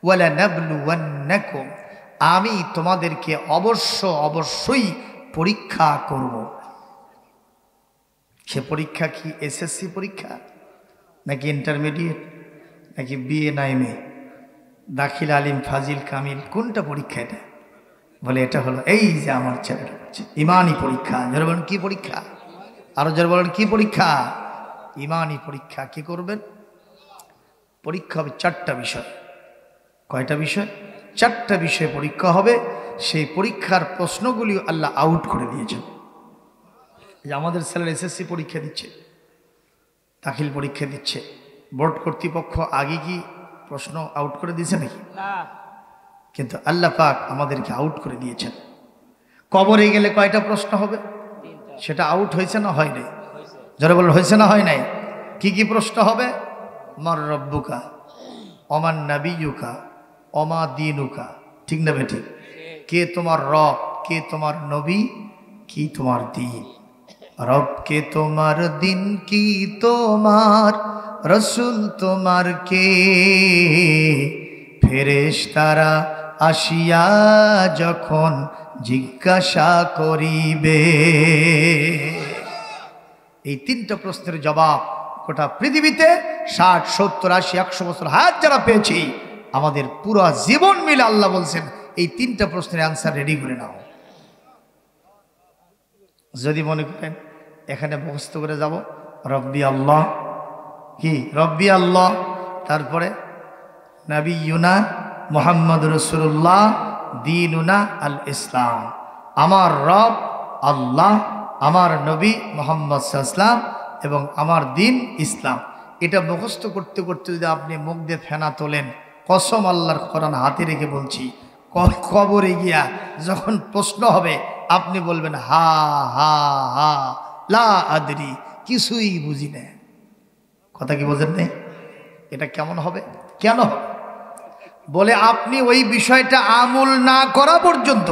ওয়ালানাবলুওয়ান্নাকুম, আমি তোমাদেরকে অবশ্যই পরীক্ষা করব। সে পরীক্ষা কি এসএসসি পরীক্ষা নাকি ইন্টারমিডিয়েট নাকি বিএ না এমএ, দাখিল, আলিম, ফাজিল, কামিল, কোনটা পরীক্ষা এটা? বলে এটা হলো এই যে আমার ছেলেটা হচ্ছে ইমানি পরীক্ষা। যারা বলেন কি পরীক্ষা? আরো যারা বলেন কি পরীক্ষা? ইমানি পরীক্ষা। কি করবেন? পরীক্ষা হবে 4টা বিষয়। কয়টা বিষয়? 4টা বিষয় পরীক্ষা হবে। সেই পরীক্ষার প্রশ্নগুলি আল্লাহ আউট করে দিয়েছেন। যে আমাদের ছেলের এসএসসি পরীক্ষা দিচ্ছে, দাখিল পরীক্ষা দিচ্ছে, বোর্ড কর্তৃপক্ষ আগে কি প্রশ্ন আউট করে দিয়েছে নাকি? কিন্তু আল্লাহ পাক আমাদেরকে আউট করে দিয়েছেন। কবরে গেলে কয়টা প্রশ্ন হবে সেটা আউট হয়েছে না হয় নাই? যারা বলেন হয়েছে না হয় নাই? কি কি প্রশ্ন হবে? মার রব্বুকা, অমান নাবিয়ুকা, অমা দীনুকা। ঠিক না বেঠিক? কে তোমার রব, কে তোমার নবী, কি তোমার দিন। রব কে তোমার, দিন কি তোমার, রসুল তোমার কে, ফেরেশতারা আসিয়া যখন জিজ্ঞাসা করিবে। এই 3টা প্রশ্নের জবাব গোটা পৃথিবীতে 60, 70, 80, 100 বছর হায়াত যারা পেয়েছি, আমাদের পুরো জীবন মিলে আল্লাহ বলছেন এই 3টা প্রশ্নের অ্যান্সার রেডি করে নাও। যদি মনে করেন এখানে মুখস্থ করে যাব, রব্বি আল্লাহ, কি রব্বি আল্লাহ, তারপরে নবিয়ুনা মুহাম্মদ রাসূলুল্লাহ, দীনুনা আল ইসলাম, আমার রব আল্লাহ, আমার নবী মুহাম্মদ সাল্লাল্লাহু আলাইহি ওয়াসাল্লাম এবং আমার দিন ইসলাম। এটা মুখস্থ করতে করতে যদি আপনি মুখ দিয়ে ফেনা তোলেন, কসম আল্লাহর কোরআন হাতে রেখে বলছি, কবরে গিয়া যখন প্রশ্ন হবে আপনি বলবেন হা হা হা লা আদরি, কিছুই বুঝি না। কথা কি বোঝেন নেই? এটা কেমন হবে? কেন হবে? বলে আপনি ওই বিষয়টা আমল না করা পর্যন্ত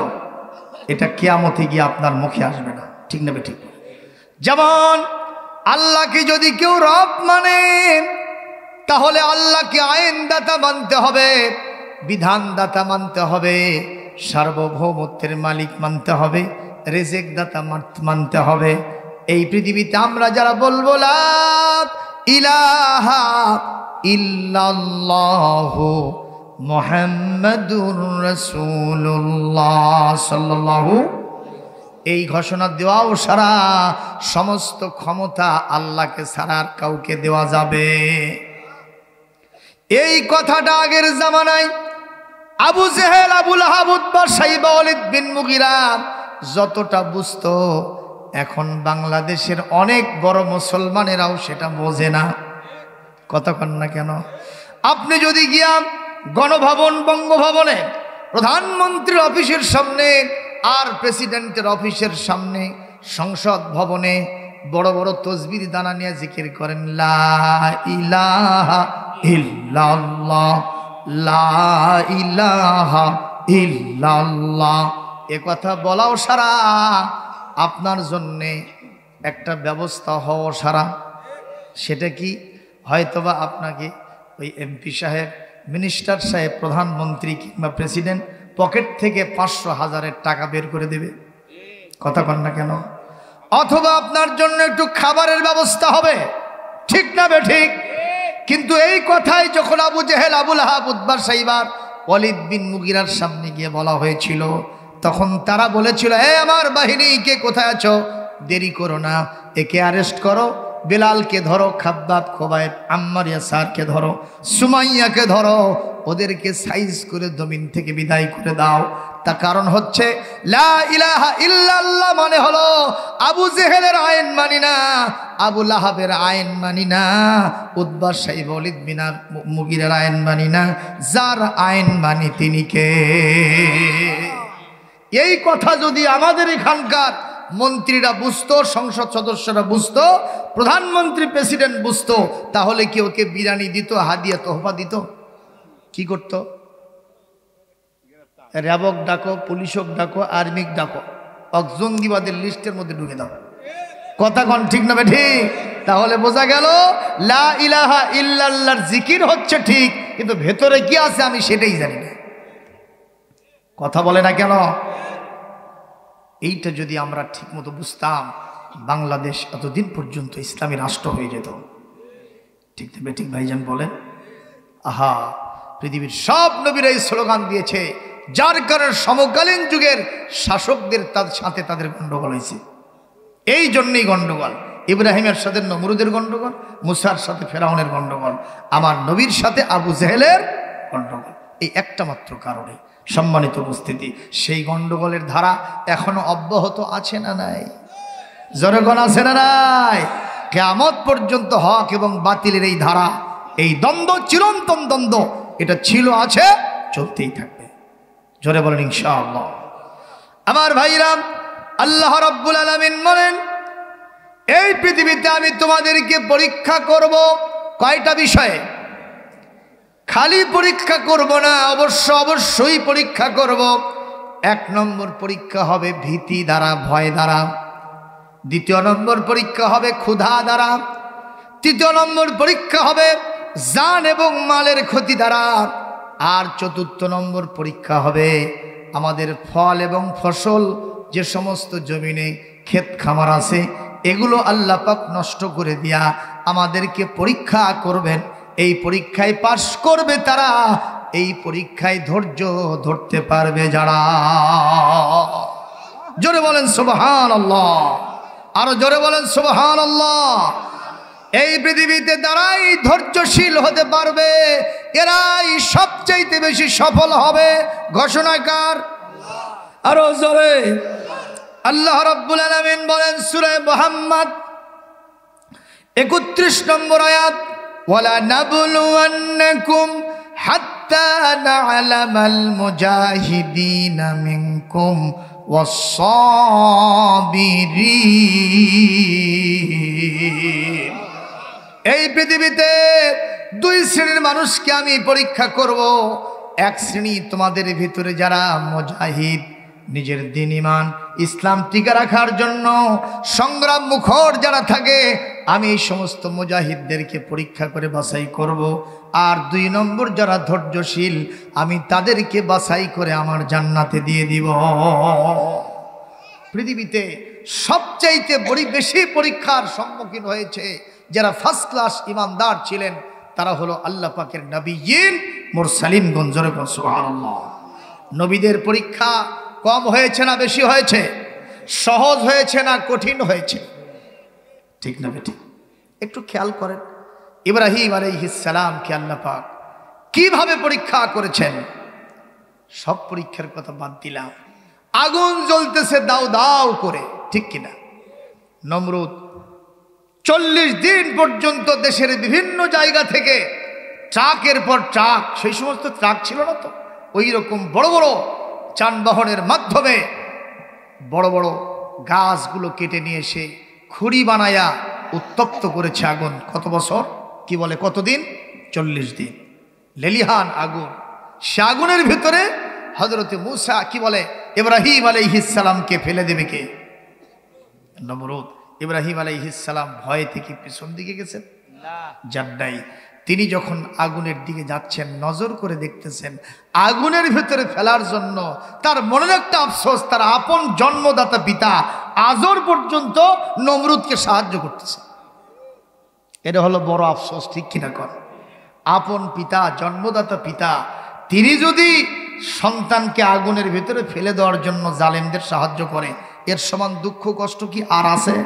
এটা কিয়ামতে গিয়ে আপনার মুখে আসবে না। ঠিক না ঠিক? যেমন আল্লাহকে যদি কেউ রব মানে, তাহলে আল্লাহকে আইনদাতা মানতে হবে, বিধানদাতা মানতে হবে, সার্বভৌমত্বের মালিক মানতে হবে, রিজিক দাতা মানতে হবে। এই পৃথিবীতে আমরা যারা বলবো লা ইলাহা ইল্লাল্লাহু মুহাম্মাদুর রাসূলুল্লাহ সাল্লাল্লাহু, এই ঘোষণা দেওয়াও সারা সমস্ত ক্ষমতা আল্লাহকে ছাড়া আর কাউকে দেওয়া যাবে। এই কথাটা আগের জামানায় আবু জেহেল, আবু লাহাব, উতবা, শাইবা, ওয়ালিদ বিন মুগিরা যতটা বুঝতো, এখন বাংলাদেশের অনেক বড় মুসলমানেরাও সেটা বোঝে না। কথা কন না কেন? আপনি যদি গিয়া গণভবন, বঙ্গভবনে, প্রধানমন্ত্রীর অফিসের সামনে আর প্রেসিডেন্টের অফিসের সামনে, সংসদ ভবনে বড় বড় তসবির দানা নিয়ে জিকির করেন লা ইলাহা ইল্লাল্লাহ, লা ইলাহা ইল্লাল্লাহ, এ কথা বলাও সারা আপনার জন্যে একটা ব্যবস্থা হওয়া সারা। সেটা কি? হয়তোবা আপনাকে ওই এমপি সাহেব, মিনিস্টার সাহেব, প্রধানমন্ত্রী কিংবা প্রেসিডেন্ট পকেট থেকে 500,000 টাকা বের করে দেবে। কথা কন না কেন? অথবা আপনার জন্য একটু খাবারের ব্যবস্থা হবে। ঠিক না বে ঠিক? কিন্তু এই কথাই যখন আবু জেহেল, আবু লাহাব, উতবা, শাইবা, ওয়ালিদ বিন মুগিরার সামনে গিয়ে বলা হয়েছিল, তখন তারা বলেছিল, হে আমার বাহিনী, কে কোথায় আছো? দেরি করো না, একে অ্যারেস্ট করো, বেলালকে ধরো, খাব্বাব, খোবাইব, আম্মার, ইয়াসারকে ধরো, সুমাইয়াকে ধরো, ওদেরকে সাইজ করে জমিন থেকে বিদায় করে দাও। তার কারণ হচ্ছে লা ইলাহা ইল্লাল্লাহ মানে হলো আবু জেহেলের আইন মানি না, আবু লাহাবের আইন মানি না, উতবা, শাইবা, ওয়ালিদ বিন মুগিরার আইন মানি না, যার আইন মানি তিনি কে? এই কথা যদি আমাদের এখানকার মন্ত্রীরা বুঝতো, সংসদ সদস্যরা বুঝতো, প্রধানমন্ত্রী, প্রেসিডেন্ট বুঝতো, তাহলে কি ওকে বিরিয়ানি দিত, হাদিয়া তোহফা দিত? কি করত? র্যাবক ডাকো, পুলিশক ডাকো, আর্মিক ডাকো, জঙ্গিবাদের লিস্টের মধ্যে ঢুকে দাও। কথা কন ঠিক না ঠিক? তাহলে বোঝা গেল লা ইলাহা ইল্লাল্লাহর জিকির হচ্ছে ঠিক, কিন্তু ভেতরে কি আছে আমি সেটাই জানি না। কথা বলে না কেন? এইটা যদি আমরা ঠিক মতো বুঝতাম, বাংলাদেশ এতদিন পর্যন্ত ইসলামী রাষ্ট্র হয়ে যেত। ঠিক তবে ঠিক ভাইজান বলেন? আহা, পৃথিবীর সব নবীরা এই স্লোগান দিয়েছে, যার কারণে সমকালীন যুগের শাসকদের তার সাথে তাদের গন্ডগোল হয়েছে। এই জন্যই গন্ডগোল। ইব্রাহিমের সাথে নমরুদের গন্ডগোল, মুসার সাথে ফেরাউনের গন্ডগোল, আমার নবীর সাথে আবু জেহেলের গন্ডগোল। এই একটা মাত্র কারণে। সম্মানিত উপস্থিতি, সেই গন্ডগোলের ধারা এখনো অব্যাহত আছে না নাই? জনগণ আছে না নাই? কিয়ামত পর্যন্ত হক এবং বাতিলের এই ধারা, এই দ্বন্দ্ব, চিরন্তন দ্বন্দ্ব, এটা ছিল, আছে, চলতেই থাকবে। জোরে বলেন ইনশাআল্লাহ। আমার ভাইরা, আল্লাহ রাব্বুল আলামিন বলেন, এই পৃথিবীতে আমি তোমাদেরকে পরীক্ষা করব কয়টা বিষয়ে। খালি পরীক্ষা করব না, অবশ্যই পরীক্ষা করব। এক নম্বর পরীক্ষা হবে ভীতি দ্বারা, ভয় দ্বারা। দ্বিতীয় নম্বর পরীক্ষা হবে ক্ষুধা দ্বারা। তৃতীয় নম্বর পরীক্ষা হবে জান এবং মালের ক্ষতি দ্বারা। আর চতুর্থ নম্বর পরীক্ষা হবে আমাদের ফল এবং ফসল, যে সমস্ত জমিনে ক্ষেত খামার আছে, এগুলো আল্লাহ পাক নষ্ট করে দিয়া আমাদেরকে পরীক্ষা করবেন। এই পরীক্ষায় পাশ করবে তারা, এই পরীক্ষায় ধৈর্য ধরতে পারবে যারা। জোরে বলেন সুবহানাল্লাহ, আরো জোরে বলেন সুবহানাল্লাহ। এই পৃথিবীতে যারাই ধৈর্যশীল হতে পারবে, এরাই সবচাইতে বেশি সফল হবে। ঘোষণাকার আরো জোরে। আল্লাহ রাব্বুল আলামিন বলেন সূরা মুহাম্মদ 31 নম্বর আয়াত, ওয়ালা নাবলুওয়ান্নাকুম হাত্তা না'লামাল মুজাহিদিনা মিনকুম ওয়াস-সাবিরিন। এই পৃথিবীতে দুই শ্রেণীর মানুষকে আমি পরীক্ষা করব। এক শ্রেণী তোমাদের ভিতরে যারা মুজাহিদ, নিজের দ্বীন ঈমান ইসলাম টিকে রাখার জন্য সংগ্রাম মুখর যারা থাকে, আমি এই সমস্ত মুজাহিদদেরকে পরীক্ষা করে বাছাই করব। আর দুই নম্বর যারা ধৈর্যশীল, আমি তাদেরকে বাছাই করে আমার জান্নাতে দিয়ে দিব। পৃথিবীতে সবচাইতে বেশি পরীক্ষার সম্মুখীন হয়েছে যারা ফার্স্ট ক্লাস ইমানদার ছিলেন, তারা হলো আল্লাহ পাকের নবিয়্যিন, মুরসালিনগণ। জোরে বলেন সুবহানাল্লাহ। নবীদের পরীক্ষা কম হয়েছে না বেশি হয়েছে? সহজ হয়েছে না কঠিন হয়েছে? ঠিক না বেঠিক? একটু খেয়াল করেন, ইব্রাহিম আলাইহিস সালামকে আল্লাহ পাক কিভাবে পরীক্ষা করেছেন। সব পরীক্ষার কথা বাদ দিলাম, আগুন জ্বলতেছে দাউ দাউ করে, ঠিক কিনা? নমরুদ 40 দিন পর্যন্ত দেশের বিভিন্ন জায়গা থেকে ট্রাকের পর ট্রাক, সেই সমস্ত ট্রাক ছিল না তো, ওই রকম বড় বড় যানবাহনের মাধ্যমে বড় বড় গাছগুলো কেটে নিয়ে এসে খুঁড়ি বানায়া উত্তপ্ত করেছে আগুন। কত বছর? কি বলে কতদিন? 40 দিন। লেলিহান আগুন। সে আগুনের ভিতরে হযরতে মূসা কি বলে ইব্রাহিম আলাইহিস সালামকে ফেলে দেবে কে? নমরুদ। ইব্রাহিম আলাইহিস সালাম ভয় থেকে পেছন দিকে গেছেন না, জান্নাই। তিনি যখন আগুনের দিকে যাচ্ছেন, নজর করে দেখতেছেন আগুনের ভিতরে ফেলার জন্য তার মনের একটা আফসোস, তার আপন জন্মদাতা পিতা আজর পর্যন্ত নমরুদকে সাহায্য করতেছে। এটা হলো বড় আফসোস, ঠিক কিনা কর? আপন পিতা, জন্মদাতা পিতা, তিনি যদি সন্তানকে আগুনের ভিতরে ফেলে দেওয়ার জন্য জালেমদের সাহায্য করে, এর সমান দুঃখ কষ্ট কি আর আছে?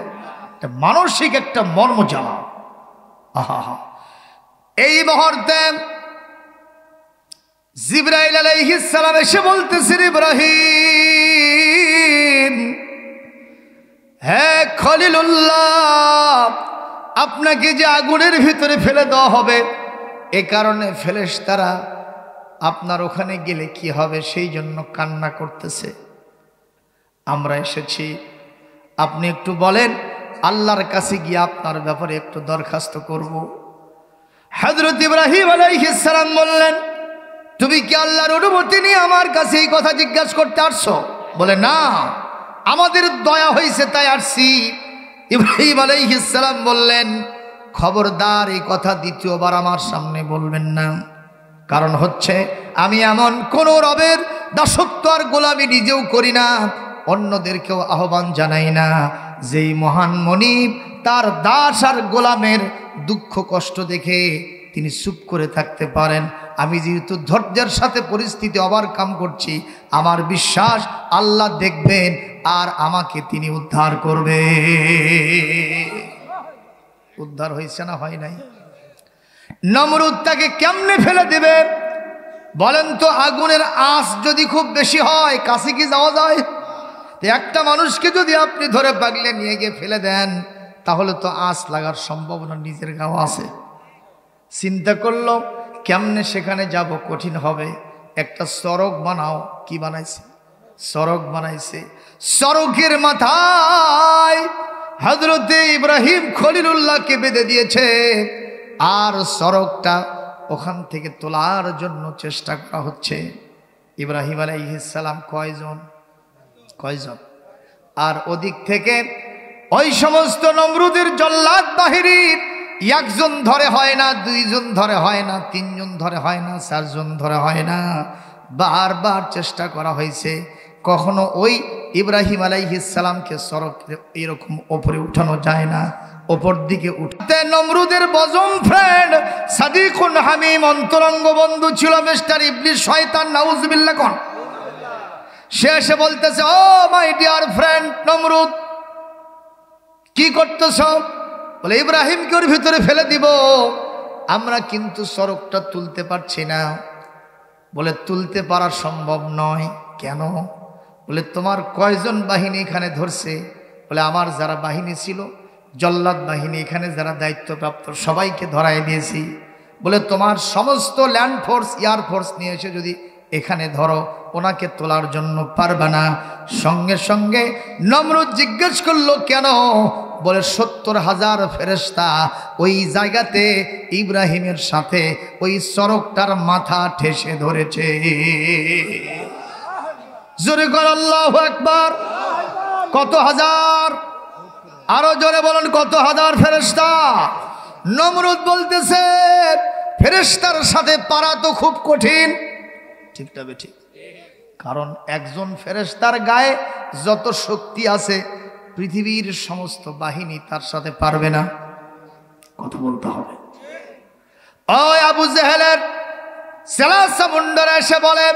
মানসিক একটা মর্মজ্বালা। আহা, এই মুহূর্তে জিবরাইল আলাইহিস সালাম এসে বলতেছেন, ইব্রাহিম, হে খলিলুল্লাহ, আপনাকে যে আগুনের ভিতরে ফেলে দেওয়া হবে, এ কারণে ফেরেশতারা আপনার ওখানে গেলে কি হবে সেই জন্য কান্না করতেছে। আমরা এসেছি, আপনি একটু বলেন, আল্লাহর কাছে গিয়ে আপনার ব্যাপারে একটু দরখাস্ত করব। হযরত ইব্রাহিম আলাইহিস সালাম বললেন, তুমি কি আল্লাহর অনুমতি নিয়ে আমার কাছে এই কথা জিজ্ঞাসা করতে আসছো? বলে, না, আমাদের দয়া হয়েছে তাই আসছি। ইব্রাহিম আলাইহিস সালাম বললেন, খবরদার এই কথা দ্বিতীয়বার আমার সামনে বলবেন না। কারণ হচ্ছে আমি এমন কোন রবের দাসত্ব আর গোলামি নিজেও করি না, অন্যদেরকেও আহ্বান জানাই না। যেই মহান মনিব তার দাস আর গোলামের দুঃখ কষ্ট দেখে তিনি চুপ করে থাকতে পারেন, আমি যেহেতু ধৈর্যের সাথে পরিস্থিতি ওভারকাম করছি, আমার বিশ্বাস আল্লাহ দেখবেন আর আমাকে তিনি উদ্ধার করবে। উদ্ধার হয়েছে না হয় নাই? নমরুদ তাকে কেমনে ফেলে দেবে বলেন তো? আগুনের আঁচ যদি খুব বেশি হয় কাছে কি যাওয়া যায়? একটা মানুষকে যদি আপনি ধরে পাগলে নিয়ে গিয়ে ফেলে দেন তাহলে তো আঁচ লাগার সম্ভাবনা নিজের গাও আছে। চিন্তা করলো কেমনে সেখানে যাব, কঠিন হবে। একটা সড়ক বানাও। কি বানাইছে? সড়ক বানাইছে। সড়কের মাথায় হযরতে ইব্রাহিম খলিলুল্লাহকে বেঁধে দিয়েছে, আর সড়কটা ওখান থেকে তোলার জন্য চেষ্টা করা হচ্ছে। ইব্রাহিম আলাইহিস সালাম কয়জন? আর ওদিক থেকে ওই সমস্ত নমরুদের জল্লাদ বাহিনী, একজন ধরে হয় না, দুইজন ধরে হয় না, তিনজন ধরে হয় না, চারজন ধরে হয় না, বারবার চেষ্টা করা হয়েছে। কখনো ওই ইব্রাহিম আলাইহিস সালামকে সড়ক এরকম ওপরে উঠানো যায় না, ওপর দিকে উঠতে নমরুদের বজম ফ্রেন্ড সাদিকুন হামিম অন্তরঙ্গ বন্ধু ছিল মিস্টার ইবলিস শয়তান, নাউজুবিল্লাহ। কোন সে এসে বলতেছে, ও মাই ডিয়ার ফ্রেন্ড নমরুদ, কি করতেছ? বলে ইব্রাহিমকে ওর ভিতরে ফেলে দিব। আমরা কিন্তু সড়কটা তুলতে পারছি না। বলে তুলতে পারা সম্ভব নয়। কেন? বলে তোমার কয়জন বাহিনী এখানে ধরছে? বলে আমার যারা বাহিনী ছিল, জল্লাদ বাহিনী, এখানে যারা দায়িত্বপ্রাপ্ত সবাইকে ধরাই দিয়েছি। বলে তোমার সমস্ত ল্যান্ড ফোর্স, এয়ার ফোর্স নিয়ে এসে যদি এখানে ধরো, ওনাকে তোলার জন্য পারবে না। সঙ্গে সঙ্গে নমরুদ জিজ্ঞেস করলো কেন? বলে 70,000 ফেরেশতা ওই জায়গাতে ইব্রাহিমের সাথে ওই সড়কটার মাথা ঠেসে ধরেছে। জোরে কর আল্লাহু আকবার। কত হাজার? আরো জোরে বলেন, কত হাজার ফেরেশতা? নমরুদ বলতেছে ফেরেশতার সাথে পারা তো খুব কঠিন। ঠিক তবে ঠিক, কারণ একজন ফেরেশতার গায়ে যত শক্তি আছে পৃথিবীর সমস্ত বাহিনী তার সাথে পারবে না। কথা বলতে হবে। ওই আবু জেহেলের সেলাসা মুন্ডারা এসে বলে,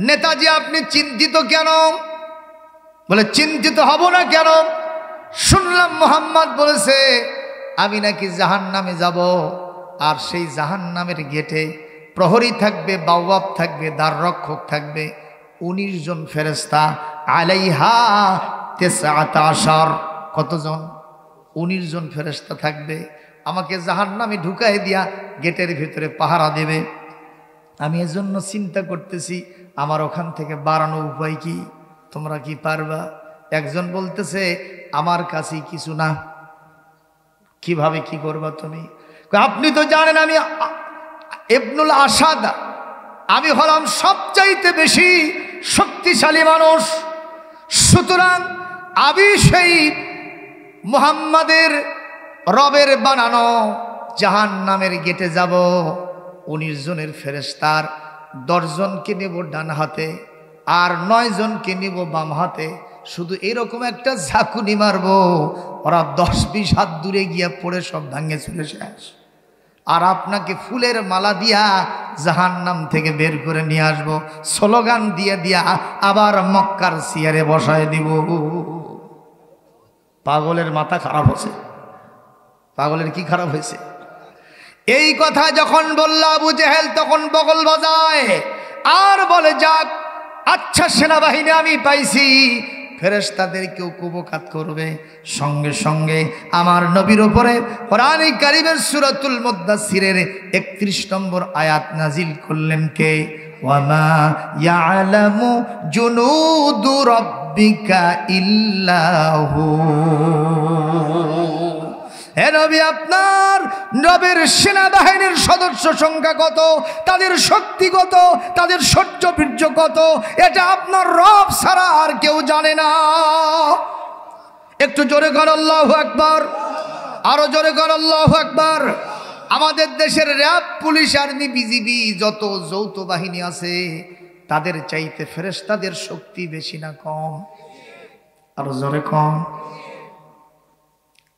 নেতাজি আপনি চিন্তিত কেন? বলে চিন্তিত হব না কেন? শুনলাম মুহাম্মদ বলেছে আমি নাকি জাহান্নামে যাব, আর সেই জাহান্নামের গেটে প্রহরী থাকবে, বাওয়াব থাকবে, দ্বার রক্ষক থাকবে 19 জন ফেরেশতা। আলাইহা 19। কতজন? 19 জন ফেরেশতা থাকবে, আমাকে জাহান্নামে ঢুকাই দিয়া গেটের ভিতরে পাহারা দেবে। আমি এজন্য চিন্তা করতেছি আমার ওখান থেকে বাড়ানো উপায় কি? তোমরা কি পারবা? একজন বলতেছে আমার কাছে কিছু না। কিভাবে কি করবা তুমি? আপনি তো জানেন আমি ইবনুল আসাদ, আমি হলাম সবচাইতে বেশি শক্তিশালী মানুষ। সুতরাং আমি সেই মুহাম্মাদের রবের বানানো জাহান্নামের গেটে যাব। 19 জনের ফেরেশতার 10 জনকে নেব ডান হাতে, আর 9 জনকে নেব বাম হাতে। শুধু এরকম একটা ঝাঁকুনি মারবো, ওরা 10-20 হাত দূরে গিয়া পড়ে সব ভাঙে চলে শেষ। আর আপনাকে ফুলের মালা দিয়া জাহান্নাম থেকে বের করে নিয়ে আসবো, স্লোগান দিয়ে দিয়া আবার মক্কার চেয়ারে বসায় দিব। পাগলের মাথা খারাপ হয়েছে। পাগলের কি খারাপ হয়েছে? এই কথা যখন বলল আবু জেহেল তখন বগল বাজায় আর বলে, যাক আচ্ছা সেনাবাহিনী আমি পাইছি, ফেরেশতাদেরকেও কুবকাত করবে। সঙ্গে সঙ্গে আমার নবীর উপরে কোরআনে কারীমের সূরাতুল মুদ্দাসসিরের 31 নম্বর আয়াত নাজিল করলেন কে? ওয়ামা ইয়ালামু জুনুদু রাব্বিকা ইল্লাহু। হে নবী, আপনার নবীর সেনাবাহিনীর সদস্য সংখ্যা কত, তাদের শক্তি কত, তাদের শৌর্য বীর্য কত, এটা আপনার রব ছাড়া আর কেউ জানে না। একটু জোরে কর আল্লাহু আকবার, আরো জোরে কর আল্লাহু আকবার। আমাদের দেশের র্যাব, পুলিশ, আর্মি, বিজিবি যত যৌথ বাহিনী আছে তাদের চাইতে ফেরেশতাদের শক্তি বেশি না কম? আরো জোরে কম।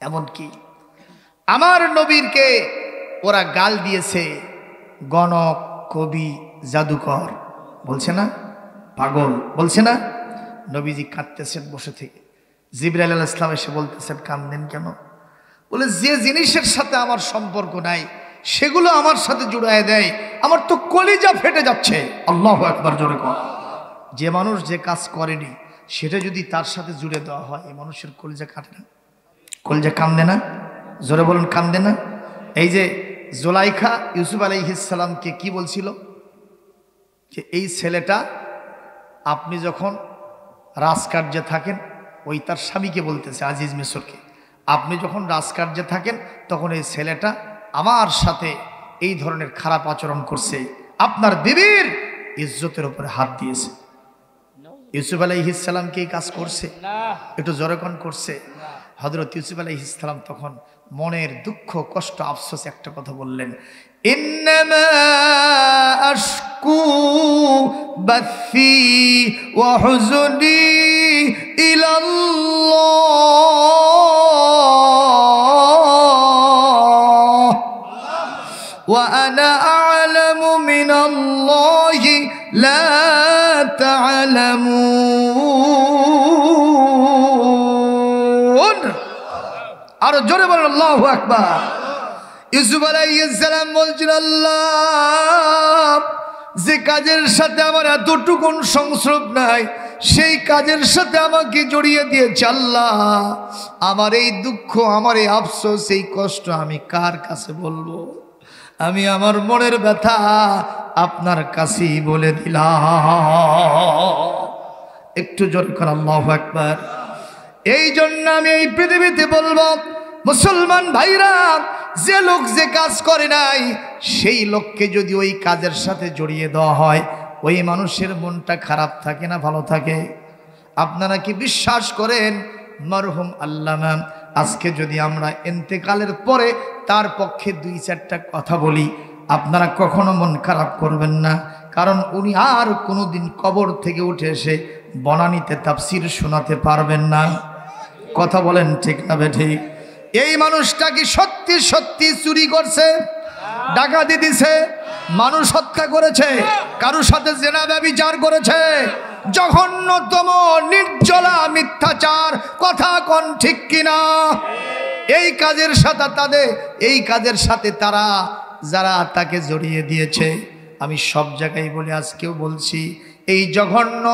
এমনকি আমার নবীরকে ওরা গাল দিয়েছে গণক, কবি, জাদুকর, বলছে না? পাগল বলছে না? নবীজি কাঁদতেছেন বসে থেকে। জিবরাইল আলাইহিস সালাম এসে বলতেছেন, কাঁদেন কেন? বলে, যে জিনিসের সাথে আমার সম্পর্ক নাই সেগুলো আমার সাথে জুড়ায় দেয়, আমার তো কলিজা ফেটে যাচ্ছে। আল্লাহু আকবার, জোরে কর। যে মানুষ যে কাজ করেনি সেটা যদি তার সাথে জুড়ে দেওয়া হয়, এই মানুষের কলিজা কাটে না? কলিজা কান্দে না? জোরে বলুন, কান্দে না? এই যে জুলাইখা ইউসুফ আলাইহিস সালামকে কি বলছিল যে এই ছেলেটা, আপনি যখন রাজকার্যে থাকেন, ওই তার স্বামীকে বলতেছে আজিজ মিশরকে, আপনি যখন রাজকার্যে থাকেন তখন এই ছেলেটা আমার সাথে এই ধরনের খারাপ আচরণ করছে, আপনার বিবির ইজ্জতের উপরে হাত দিয়েছে। ইউসুফ আলাইহিস সালাম কি এই কাজ করছে? একটু জোরেকন করছে? হযরত ইউসুফ আলাইহিস সালাম তখন মনের দুঃখ, কষ্ট, আফসোস একটা কথা বললেন, ইন্নামা আশকু বাথি ওয়া হুজনি ইলাল্লাহ ওয়া আনা আ'লামু মিনাল্লাহি লা তা'লামুন। আর জোরে বলেন আল্লাহু আকবার। ইউসুফ আলাইহিস সালাম বলছেন, আল্লাহ, যে কাজের সাথে আমার এতটুকু সংস্রব নাই সেই কাজের সাথে আমাকে জড়িয়ে দিয়েছে। আল্লাহ, আমার এই দুঃখ, আমার এই আফসোস, এই কষ্ট আমি কার কাছে বলবো? আমি আমার মনের ব্যথা আপনার কাছেই বলে দিলাম। একটু জোরে করে আল্লাহু আকবার। এই জন্য আমি এই পৃথিবীতে বলবো, মুসলমান ভাইরা, যে লোক যে কাজ করে নাই সেই লোককে যদি ওই কাজের সাথে জড়িয়ে দেওয়া হয়, ওই মানুষের মনটা খারাপ থাকে না ভালো থাকে? আপনারা কি বিশ্বাস করেন মরহুম আল্লামা আজকে যদি আমরা ইন্তেকালের পরে তার পক্ষে 2-4টা কথা বলি, আপনারা কখনো মন খারাপ করবেন না? কারণ উনি আর কোনোদিন কবর থেকে উঠে এসে বনানীতে তাফসীর শোনাতে পারবেন না। কথা বলেন ঠিক না বেঠিক? এই মানুষটা কি সত্যি সত্যি চুরি করছে, ডাকাতি দিছে, মানুষ হত্যা করেছে, কারোর সাথে জেনা ব্যভিচার করেছে, জঘন্যতম নির্জলা মিথ্যাচার? কথা কোন ঠিক কিনা? এই কাজের সাথে তারা যারা তাকে জড়িয়ে দিয়েছে, আমি সব জায়গায় বলি, আজকেও বলছি, এই জঘন্য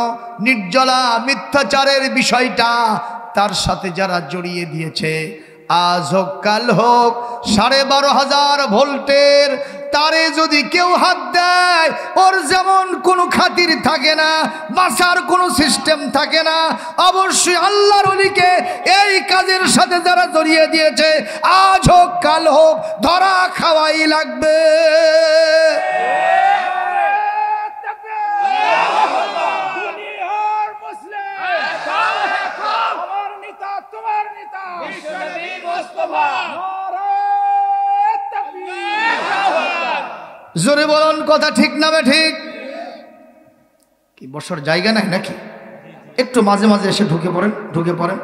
নির্জলা মিথ্যাচারের বিষয়টা তার সাথে যারা জড়িয়ে দিয়েছে, আজ হোক কাল হোক 12,500 ভোল্টের তারে যদি কেউ হাত দেয়, ওর যেমন কোনো খাতির থাকে না, বাঁচার কোনো সিস্টেম থাকে না। অবশ্যই আল্লাহর ওলিকে এই কাজের সাথে যারা জড়িয়ে দিয়েছে, আজ হোক কাল হোক ধরা খাওয়াই লাগবে। জোরে বলুন, কথা ঠিক না ঠিক? কি বসার জায়গা নাই নাকি? একটু মাঝে মাঝে এসে ঢুকে পড়েন,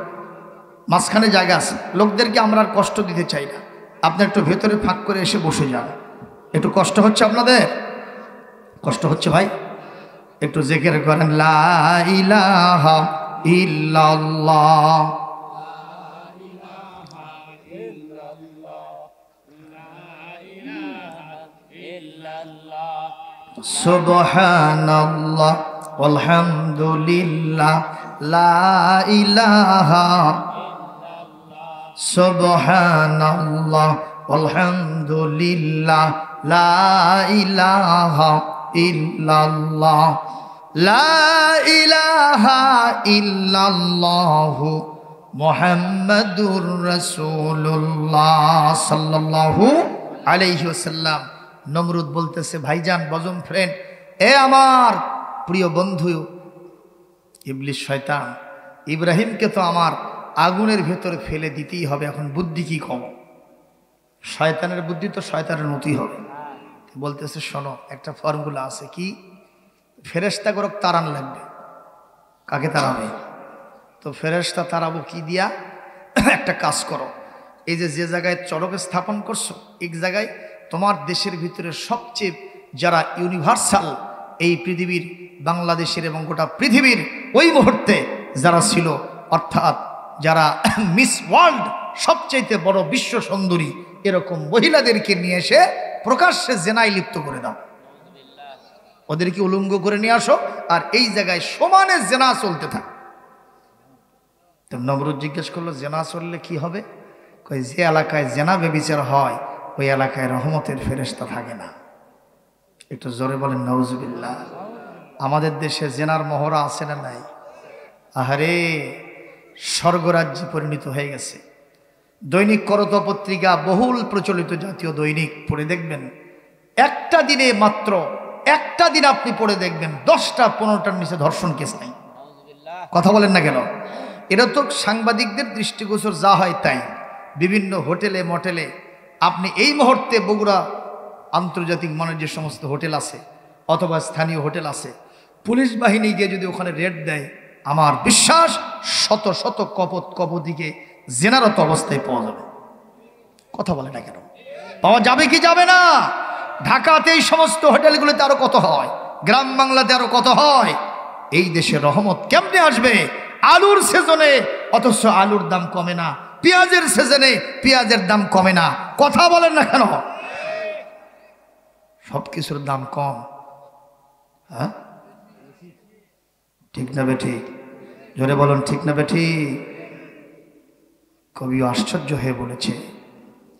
মাঝখানে জায়গা আছে। লোকদেরকে আমরা আর কষ্ট দিতে চাই না, আপনি একটু ভেতরে ফাঁক করে এসে বসে যান। একটু কষ্ট হচ্ছে আপনাদের? কষ্ট হচ্ছে ভাই? একটু জিকির করেন, লা ইলাহা ইল্লাল্লাহ, সুবহানাল্লাহ আলহামদুলিল্লাহ, লা ইলাহা সুবহানাল্লাহ আলহামদুলিল্লাহ, লা ইলাহা ইল্লাল্লাহ, লা ইলাহা ইল্লাল্লাহ মুহাম্মাদুর রাসূলুল্লাহ সাল্লাল্লাহু আলাইহি ওয়াসাল্লাম। নমরুদ বলতেছে, ভাইজান, বজম ফ্রেন্ড, এ আমার প্রিয় বন্ধু ইবলিস শয়তান, ইব্রাহিমকে তো আমার আগুনের ভেতরে ফেলে দিতেই হবে, এখন বুদ্ধি কি কম? শয়তানের বুদ্ধি তো শয়তানের মতোই হবে। বলতেছে শোনো, একটা ফর্মুলা আছে, কি? ফেরেশতা করক তাড়ান লাগবে। কাকে তাড়াবে? তো ফেরেশতা তাড়াবো কি দিয়া? একটা কাজ করো, এই যে জায়গায় চড়ক স্থাপন করছো, এক জায়গায় তোমার দেশের ভিতরে সবচেয়ে যারা ইউনিভার্সাল এই পৃথিবীর, বাংলাদেশের এবং গোটা পৃথিবীর ওই মুহূর্তে যারা ছিল, অর্থাৎ যারা মিস ওয়ার্ল্ড, সবচেয়ে বড় বিশ্ব সুন্দরী, এরকম মহিলাদেরকে নিয়ে এসে প্রকাশ্যে জেনায় লিপ্ত করে দাও, ওদেরকে উলঙ্গ করে নিয়ে আসো, আর এই জায়গায় সমানে জেনা চলতে থাকে। তো নমরুদ জিজ্ঞেস করলো, জেনা চললে কি হবে? কই, যে এলাকায় জেনা বেবিচার হয় ওই এলাকায় রহমতের ফেরেশতা থাকে না। একটু জোরে বলেন নাউজুবিল্লাহ। আমাদের দেশে জেনার মহড়া আছে না নাই? আহারে, স্বর্গরাজ্যে পরিণত হয়ে গেছে। দৈনিক করত পত্রিকা, বহুল প্রচলিত জাতীয় দৈনিক, পড়ে দেখবেন একটা দিনে, মাত্র একটা দিন আপনি পড়ে দেখবেন 10টা 15টার নিচে ধর্ষণ কেস নাই। কথা বলেন না কেন? এটা তো সাংবাদিকদের দৃষ্টিগোচর যা হয় তাই। বিভিন্ন হোটেলে মটেলে আপনি এই মুহূর্তে বগুড়া আন্তর্জাতিক মানের যে সমস্ত হোটেল আছে অথবা স্থানীয় হোটেল আছে, পুলিশ বাহিনী গিয়ে যদি ওখানে রেড দেয়, আমার বিশ্বাস শত শত কপতিকে জেনারত অবস্থায় পাওয়া যাবে। কথা বলে না কেন? পাওয়া যাবে কি যাবে না? ঢাকাতে এই সমস্ত হোটেলগুলোতে আরো কত হয়, গ্রাম বাংলাতে আরো কত হয়। এই দেশে রহমত কেমনে আসবে? আলুর সিজনে অথচ আলুর দাম কমে না, পেঁয়াজের সিজনে পেঁয়াজের দাম কমে না। কথা বলেন না কেন? সবকিছুর দাম কম। হ্যাঁ, ঠিক না বেঠিক? জোরে বলুন, ঠিক না বেঠিক? কবি আশ্চর্য হয়ে বলেছে,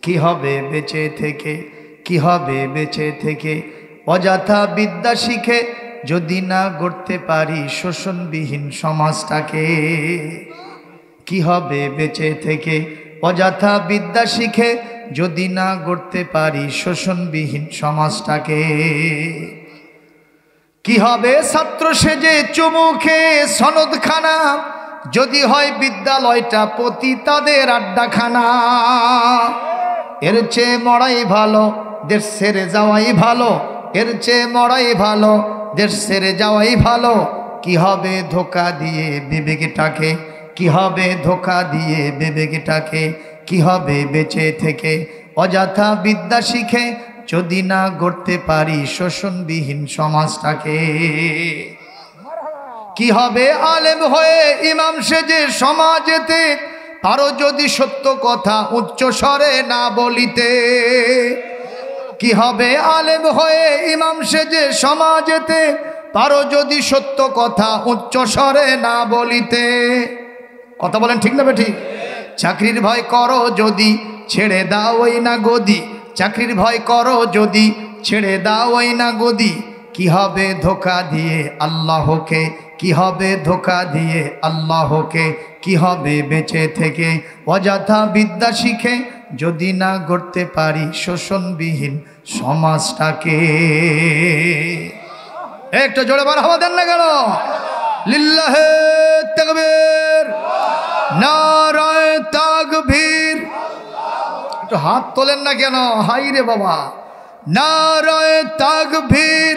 কি হবে বেঁচে থেকে, কি হবে বেঁচে থেকে, অযথা বিদ্যা শিখে যদি না গড়তে পারি শোষণবিহীন সমাজটাকে। কি হবে বেঁচে থেকে, অযথা বিদ্যা শিখে যদি না গড়তে পারি শোষণবিহীন সমাজটাকে। কি হবে ছাত্র সেজে চুমুখে সনদখানা, যদি হয় বিদ্যালয়টা পতিতাদের আড্ডাখানা। এর চেয়ে মরাই ভালো, দেশ ছেড়ে যাওয়াই ভালো, এর চেয়ে মরাই ভালো, দেশ ছেড়ে যাওয়াই ভালো। কি হবে ধোকা দিয়ে বিবেকটাকে, কি হবে ধোকা দিয়ে বিবেকটাকে। কি হবে বেঁচে থেকে, অযথা বিদ্যা শিখে যদি না গড়তে পারি শোষণবিহীন সমাজটাকে। কি হবে আলেম হয়ে ইমাম সেজে সমাজেতে, পারো যদি সত্য কথা উচ্চ স্বরে না বলিতে। কি হবে আলেম হয়ে ইমাম সেজে সমাজেতে, পারো যদি সত্য কথা উচ্চ স্বরে না বলিতে। কথা বলেন ঠিক না বেঠিক? চাকরির ভয় করো যদি ছেড়ে দাও ওই না গদি, চাকরির ভয় করো যদি ছেড়ে দাও ওই না গদি। কি হবে ধোকা দিয়ে আল্লাহকে, কি হবে ধোকা দিয়ে আল্লাহকে। কি হবে বেঁচে থেকে, অযথা বিদ্যা শিখে যদি না গড়তে পারি শোষণবিহীন সমাজটাকে। একটু জোরে মারহাবা দেন না কেন? লিল্লাহে তাকবীর, নারায়ে তাকবীর। একটু হাত তোলেন না কেন? হাই রে বাবা, নারায়ে তাকবীর।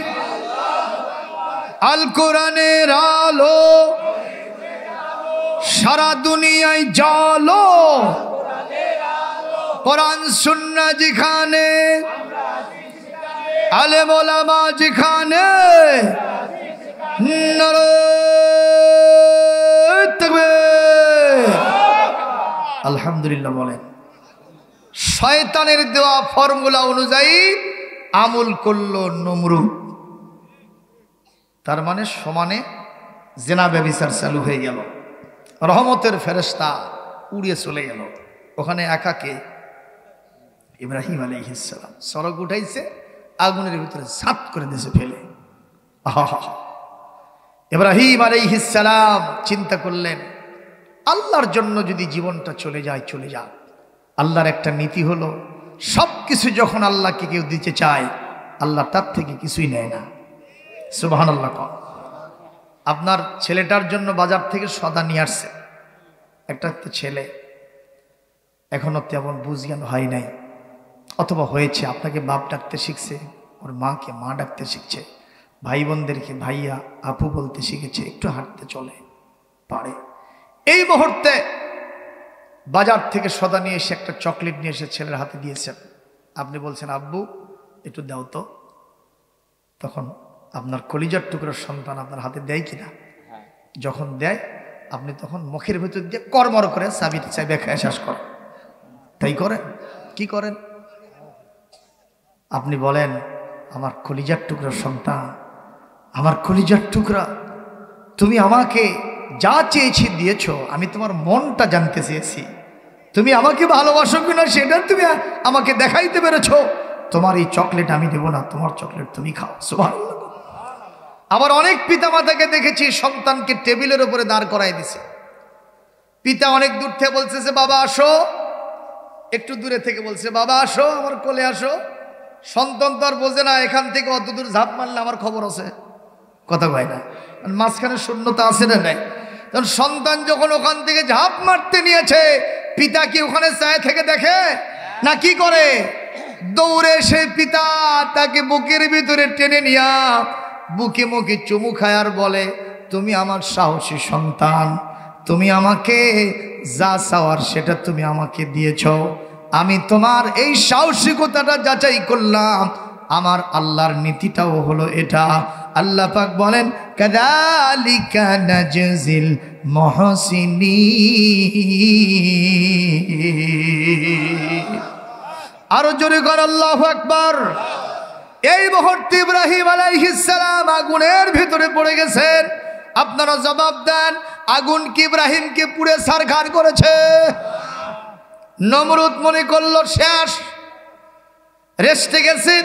আল কোরআনের আলো সারা দুনিয়ায় জালো, কোরআন সুন্নাহ যেখানে, আলেম ওলামা যেখানে, নারায়ে তাকবীর। আলহামদুলিল্লাহ বলেন। শয়তানের দেওয়া ফর্মুলা অনুযায়ী আমল করলো নমরুদ, তার মানে সমানে জেনা ব্যভিচার চালু হয়ে গেল। রহমতের ফেরেশতা উড়িয়ে চলে গেল। ওখানে একাকে ইব্রাহিম আলাইহিস সালাম সড়ক উঠাইছে, আগুনের ভিতরে ঝাঁপ করে দিয়েছে ফেলে। ইব্রাহিম আলাইহিস সালাম চিন্তা করলেন, আল্লাহর জন্য যদি জীবনটা চলে যায় চলে যাক। আল্লাহর একটা নীতি হলো, সব কিছু যখন আল্লাহকে কেউ দিতে চায়, আল্লাহ তার থেকে কিছুই নেয় না। সুবহানাল্লাহ। আপনার ছেলেটার জন্য বাজার থেকে সদা নিয়ে আসছে, একটা ছেলে এখনো তেমন বুঝ জ্ঞান হয় নাই, অথবা হয়েছে, আপনাকে বাপ ডাকতে শিখছে, ওর মাকে মা ডাকতে শিখছে, ভাই বোনদেরকে ভাইয়া আপু বলতে শিখেছে, একটু হাঁটতে চলে পারে। এই মুহূর্তে বাজার থেকে সদা নিয়ে এসে একটা চকলেট নিয়ে এসে ছেলের হাতে দিয়েছেন, আপনি বলছেন আব্বু একটু দাও তো, তখন আপনার কলিজার টুকরোর সন্তান আপনার হাতে দেয় কিনা? যখন দেয় আপনি তখন মুখের ভেতর দিয়ে কর্মর করে চাবি খায় শেষ করেন, তাই করেন? কি করেন? আপনি বলেন আমার কলিজার টুকরার সন্তান, আমার কলিজার টুকরা, তুমি আমাকে যা চেয়েছি দিয়েছ, আমি তোমার মনটা জানতে চেয়েছি, তুমি আমাকে ভালোবাসো কিনা সেটা তুমি আমাকে দেখাইতে পেরেছ, তোমার এই চকলেট আমি দেবো না, তোমার চকলেট তুমি খাও। সুবহানাল্লাহ। আবার অনেক পিতা মাতাকে দেখেছি সন্তানকে টেবিলের উপরে দাঁড় করাই দিছে, পিতা অনেক দূর থেকে বলছে যে বাবা আসো, একটু দূরে থেকে বলছে বাবা আসো, আমার কোলে আসো। সন্তান তো আর বোঝে না এখান থেকে অত দূর ঝাঁপ মারলে আমার খবর আছে, কথা কয় না, মাঝখানে শূন্যতা আছে না নাই। তখন সন্তান যখন ওখান থেকে ঝাঁপ মারতে নিয়েছে, পিতা কি ওখানে চায় থেকে দেখে না কি করে? দৌড়ে সে পিতা তাকে বুকের ভিতরে টেনে নিয়া বুকে মুখে চুমু খায় আর বলে তুমি আমার সাহসী সন্তান, তুমি আমাকে যা চাওয়ার সেটা তুমি আমাকে দিয়েছ, আমি তোমার এই সাহসিকতাটা যাচাই করলাম, আমার আল্লাহর নীতিটাও হলো এটা। আল্লাহ পাক বলেন কাযালিকা নাজজিল মুহসিনিন। আরো জোরে কর আল্লাহু আকবার। এই মুহূর্তে ইব্রাহিম আলাইহিস সালাম আগুনের ভিতরে পড়ে গেছেন। আপনারা জবাব দেন, আগুন কি ইব্রাহিমকে পুড়ে ছারখার করেছে? নমরুদ মনে করল শেষ, রেস্টে গেছে,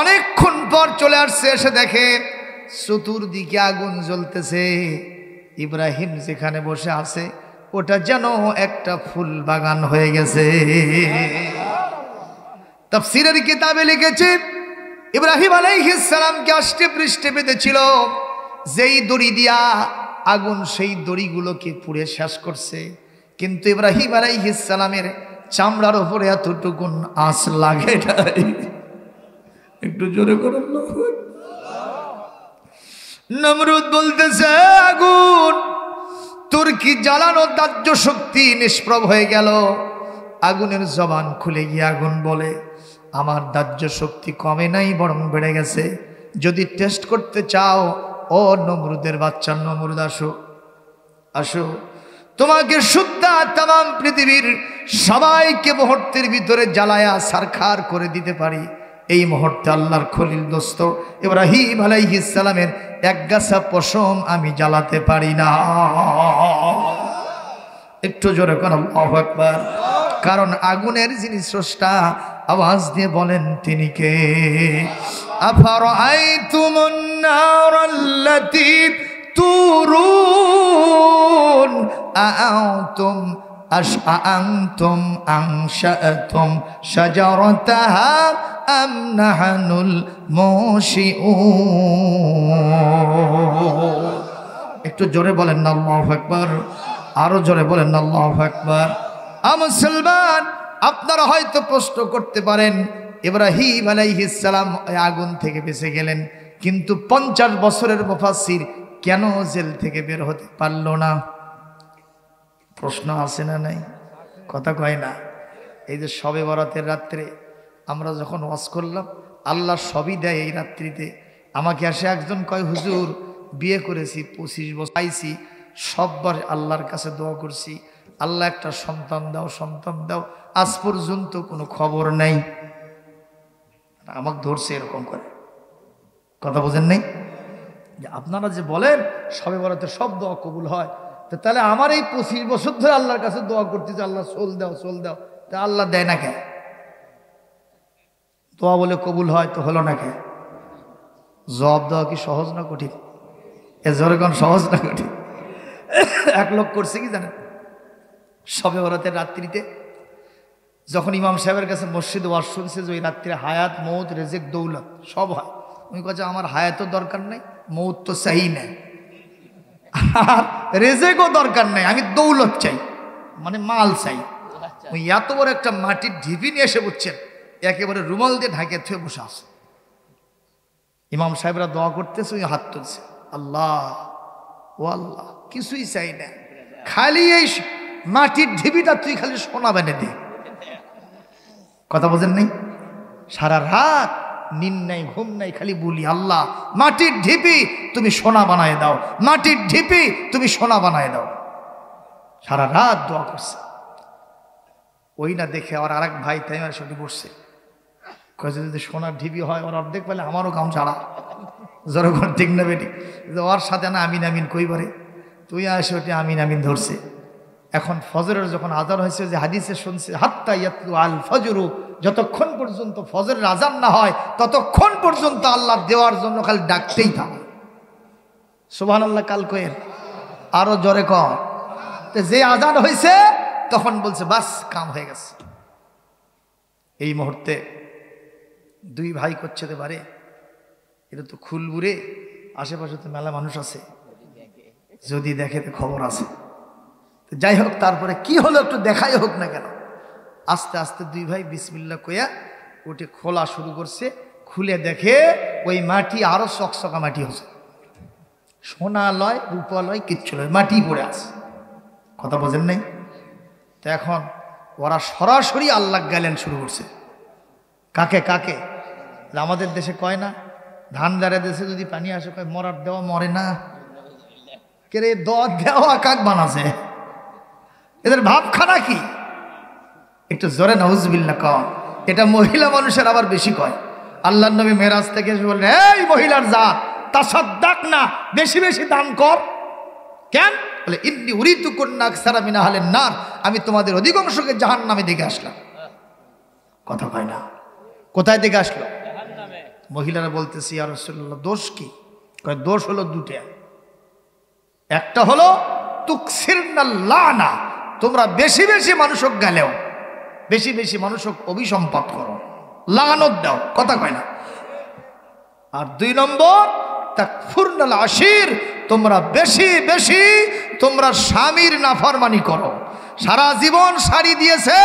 অনেকক্ষণ পর চলে আসছে, এসে দেখে চতুর্দিকে আগুন জ্বলতেছে, ইব্রাহিম যেখানে বসে আছে ওটা যেন একটা ফুল বাগান হয়ে গেছে। তাফসীরের কিতাবে লিখেছে ইব্রাহিম আলাইহিস সালামকে আষ্টে পৃষ্ঠে বেঁধেছিল যেই দড়ি দিয়া আগুন সেই দড়িগুলোকে পুড়ে শেষ করছে, কিন্তু ইব্রাহিম আলাইহিস সালামের চামড়ার উপরে এতটুকুন আঁচ লাগে নাই। একটু জোরে করুন। নমরুদ বলতেছে আগুন তোর কি জ্বালানো দাহ্য শক্তি নিষ্প্রভ হয়ে গেল? আগুনের জবান খুলে গিয়ে আগুন বলে আমার দাহ্য শক্তি কমে নাই, বরং বেড়ে গেছে। যদি টেস্ট করতে চাও ও নমরুদের বাচ্চা নমরুদ আসো, আসো, তোমাকে শুদ্ধা তাম পৃথিবীর সবাইকে মুহূর্তের ভিতরে জ্বালায়া ছারখার করে দিতে পারি। এই মুহূর্তে আল্লাহর খলিল দোস্ত ইব্রাহিম আলাইহিস সালামের এক গাছা পশম আমি জ্বালাতে পারি না। একটু জোরে করে আল্লাহু আকবার। কারণ আগুনের যিনি স্রষ্টা, আওয়াজ দিয়ে বলেন তিনি কে? আফারাআইতুমুন নারাল্লাতী তুরুন আনতুম আনশাআতুম শাজারাতাহা আম নাহনুল মুনশিউন। একটু জোরে বলেন না আল্লাহু আকবার, আরো জোরে বলেন না আল্লাহু আকবার। মুসলমান, আপনারা হয়তো প্রশ্ন করতে পারেন ইব্রাহিম আলাইহিস সালাম আগুন থেকে বেঁচে গেলেন, কিন্তু 50 বছরের মুফাসসির কেন জেল থেকে বের হতে পারল না? প্রশ্ন আছে না নাই? কথা কয় না। এই যে শবে বরাতের রাত্রে আমরা যখন ওয়াজ করলাম, আল্লাহ সবই দেয় এই রাত্রিতে। আমাকে আসে একজন কয় হুজুর বিয়ে করেছি 25 বছর, পাইছি, সববার আল্লাহর কাছে দোয়া করছি, আল্লাহ একটা সন্তান দাও, সন্তান দাও, আজ পর্যন্ত কোনো খবর নাই। আমাকে ধরছে এরকম করে, কথা বোঝেন নাই? যে আপনারা যে বলেন সবে বরাতে সব দোয়া কবুল হয়, তো তাহলে আমার এই 25 বছর ধরে আল্লাহর কাছে দোয়া করতেছে আল্লাহ সোল দাও, সোল দাও, তা আল্লাহ দেয় না কে? দোয়া বলে কবুল হয় তো হলো না কে? জবাব দেওয়া কি সহজ না কঠিন? এ জোরে কোন সহজ না কঠিন? এক লোক করছে কি জানেন, শবে বরাতের রাত্রিতে যখন ইমাম সাহেবের কাছে মসজিদ ওয়াজ শুনছে যে ওই রাত্রে হায়াত মৌত রেজেক দৌলত সব হয়, উনি কাছে আমার হায়াতও দরকার নেই, মৌত তো চাই নাই, আর রেজেকও দরকার নেই, আমি দৌলত চাই, মানে মাল চাই। ওই এত বড় একটা মাটির ঢিপি নিয়ে এসে বুঝছেন একেবারে রুমাল দিয়ে ঢাকে থুয়ে বসে আছে। ইমাম সাহেবরা দোয়া করতেছে, ওই হাত তুলছে, আল্লাহ ও আল্লাহ, কিছুই চাই না, খালি এই মাটির ঢিবিটা তুই খালি সোনা বেনে দে। কথা বোঝেন নাই? সারা রাত নিন নাই ঘুম নাই, খালি বলি আল্লাহ মাটির ঢিপি তুমি সোনা বানায় দাও, মাটির ঢিপি তুমি সোনা বানায় দাও। সারা রাত দোয়া করছে। ওই না দেখে আর আরেক ভাই তাই আর সেটি বসছে, কয়েছে যদি সোনার ঢিপি হয় ওর অর্ধেক পেলে আমারও কাম ছাড়া, জনগণ ঠিক না বেটি, ওর সাথে না আমিন আমিন কইবারে, তুই আসে ওটি আমিন আমিন ধরছে। এখন ফজরের যখন আজান হয়েছে, যে হাদিসে শুনছে হাত্তা ইয়াতলু আল ফজরু, যতক্ষণ পর্যন্ত ফজরের আজান না হয় ততক্ষণ পর্যন্ত আল্লাহ দেওয়ার জন্য খালি ডাকতেই থাকে। সুবহানাল্লাহ কাল কয়ের আরো জোরে কর। যে আজান হয়েছে তখন বলছে বাস কাম হয়ে গেছে। এই মুহূর্তে দুই ভাই করছে পারে, এটা তো খুলবুরে, আশেপাশে তো মেলা মানুষ আছে, যদি দেখে তো খবর আছে। যাই হোক, তারপরে কি হলো একটু দেখাই হোক না কেন। আস্তে আস্তে দুই ভাই বিসমিল্লাহ কইয়া ওটি খোলা শুরু করছে। খুলে দেখে ওই মাটি আরো চকচকা মাটি হচ্ছে, সোনা লয় রূপা লয় কিচ্ছু লয়, মাটি পড়ে আছে। কথা বোঝেন নাই? তো এখন ওরা সরাসরি আল্লাহ গেলেন শুরু করছে। কাকে কাকে? আমাদের দেশে কয় না, ধান দাঁড়ে দেশে যদি পানি আসে কয় মরার দেওয়া মরে না, কে রে দোয়া দেওয়া কাক বানাছে, এদের ভাবখানা কি? একটু জোরে নাউজুবিল্লাহ কও। এটা মহিলা মানুষের আবার বেশি কয়। আল্লাহর নবী মেরাজ থেকে এসে বললেন, এই মহিলার জাত তাসাদ্দাক না, বেশি বেশি দান কর। কেন? বলে ইন্নী উরিদু কুন্না আকসারা মিন আহলিন নার, আমি তোমাদের অধিকাংশকে জাহান্নামে দেখে আসলাম। কথা কয় না, কোথায় দেখে আসলো? জাহান্নামে। মহিলারা বলতেছি ইয়া রাসূলুল্লাহ দোষ কি? কয় দোষ হলো দুটা। একটা হলো তুকসিরনাল লানা, তোমরা বেশি বেশি মানুষক গেলেও বেশি বেশি মানুষক অভিসম্পাদ করো, লানত দাও। কথা কয় না। আর দুই নম্বর তাকফুরনাল আশির, তোমরা বেশি বেশি তোমরা স্বামীর নাফরমানি করো। সারা জীবন শাড়ি দিয়েছে,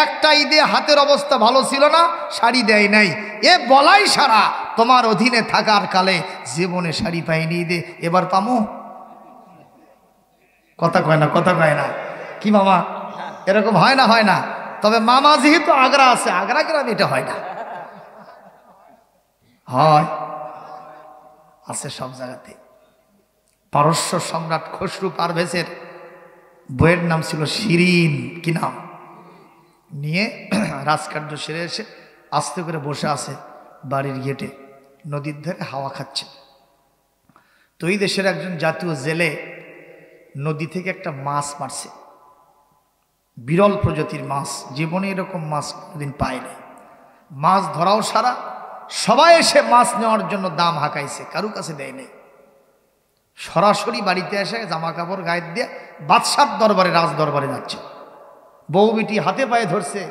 একটা ঈদে হাতের অবস্থা ভালো ছিল না, শাড়ি দেয় নাই, এ বলাই সারা তোমার অধীনে থাকার কালে জীবনে শাড়ি পাইনি, ঈদে এবার পামু। কথা কয় না, কথা কয় না। কি মামা এরকম হয় না? হয় না। তবে মামা যেহেতু আগ্রা আছে, আগ্রা গ্রামে এটা হয় না, হয় আছে সব জায়গাতে। পারস্য সম্রাট খসরু পারভেজের বইয়ের নাম ছিল শিরিন, কি নাম? নিয়ে রাজকার্য সেরে এসে আস্তে করে বসে আছে বাড়ির গেটে, নদীর ধারে হাওয়া খাচ্ছে। তো এই দেশের একজন জাতীয় জেলে নদী থেকে একটা মাছ মারছে, বিরল প্রজাতির মাছ, জীবনে এরকম মাছ কোনোদিন পায়নি। মাছ ধরাও সারা, সবাই এসে মাছ নেওয়ার জন্য দাম হাঁকাইছে, কারু কাছে দেয় নেই। সরাসরি বাড়িতে এসে জামা কাপড় গায়ে দিয়ে বাদশার দরবারে, রাজ দরবারে যাচ্ছে। বউ বিটি হাতে পায়ে ধরছে,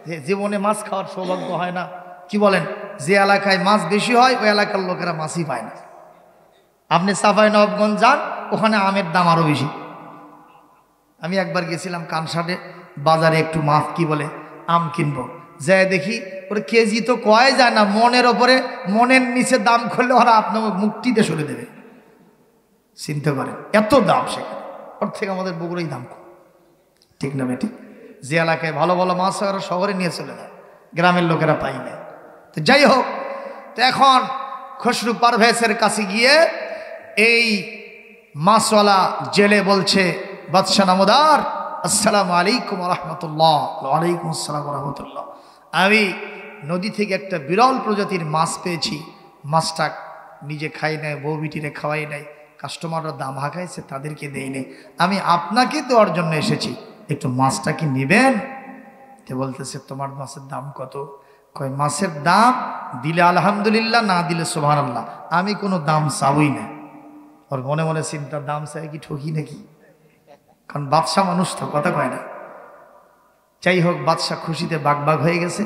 যে জীবনে মাছ খাওয়ার সৌভাগ্য হয় না। কি বলেন? যে এলাকায় মাছ বেশি হয় ওই এলাকার লোকেরা মাছই পায় না। আপনি চাঁপাই নবাবগঞ্জ যান, ওখানে আমের দাম আরো বেশি। আমি একবার গেছিলাম কানসাটে বাজারে, একটু মাছ কি বলে আম কিনবো, যাই দেখি ওর কেজি তো কয় যায় না, মনের ওপরে, মনের নিচে দাম করলে ওরা আপনাকে মুক্তিতে সরে দেবে। চিন্তা করেন এত দাম সেখানে, ওর থেকে আমাদের বগুড়াই দাম কম। ঠিক না বেটি? যে এলাকায় ভালো ভালো মাছ হয় ওরা শহরে নিয়ে চলে যায়, গ্রামের লোকেরা পাই না। তো যাই হোক, তো এখন খসরু পারভেজের কাছে গিয়ে এই মাছওয়ালা জেলে বলছে, বাদশা নামদার, আসসালামু আলাইকুম রহমতুল্লাহ। ওয়ালাইকুম আসসালাম রহমতুল্লাহ, আমি নদী থেকে একটা বিরল প্রজাতির মাছ পেয়েছি, মাছটা নিজে খাই নাই, বউ বিটিরে খাওয়াই নাই, কাস্টমাররা দাম হাঁকাইছে তাদেরকে দেই নেই, আমি আপনাকে দেওয়ার জন্য এসেছি, একটু মাছটা কি নেবেন? তে বলতেছে তোমার মাছের দাম কত? কয় মাছের দাম দিলে আলহামদুলিল্লাহ, না দিলে সুবহানাল্লাহ, আমি কোনো দাম চাবই না। ওর মনে মনে চিন্তা, দাম চাই কি ঠকি নাকি? কারণ বাদশা মানুষ তো, কথা কয় না। যাই হোক, বাদশা খুশিতে বাগবাগ হয়ে গেছে,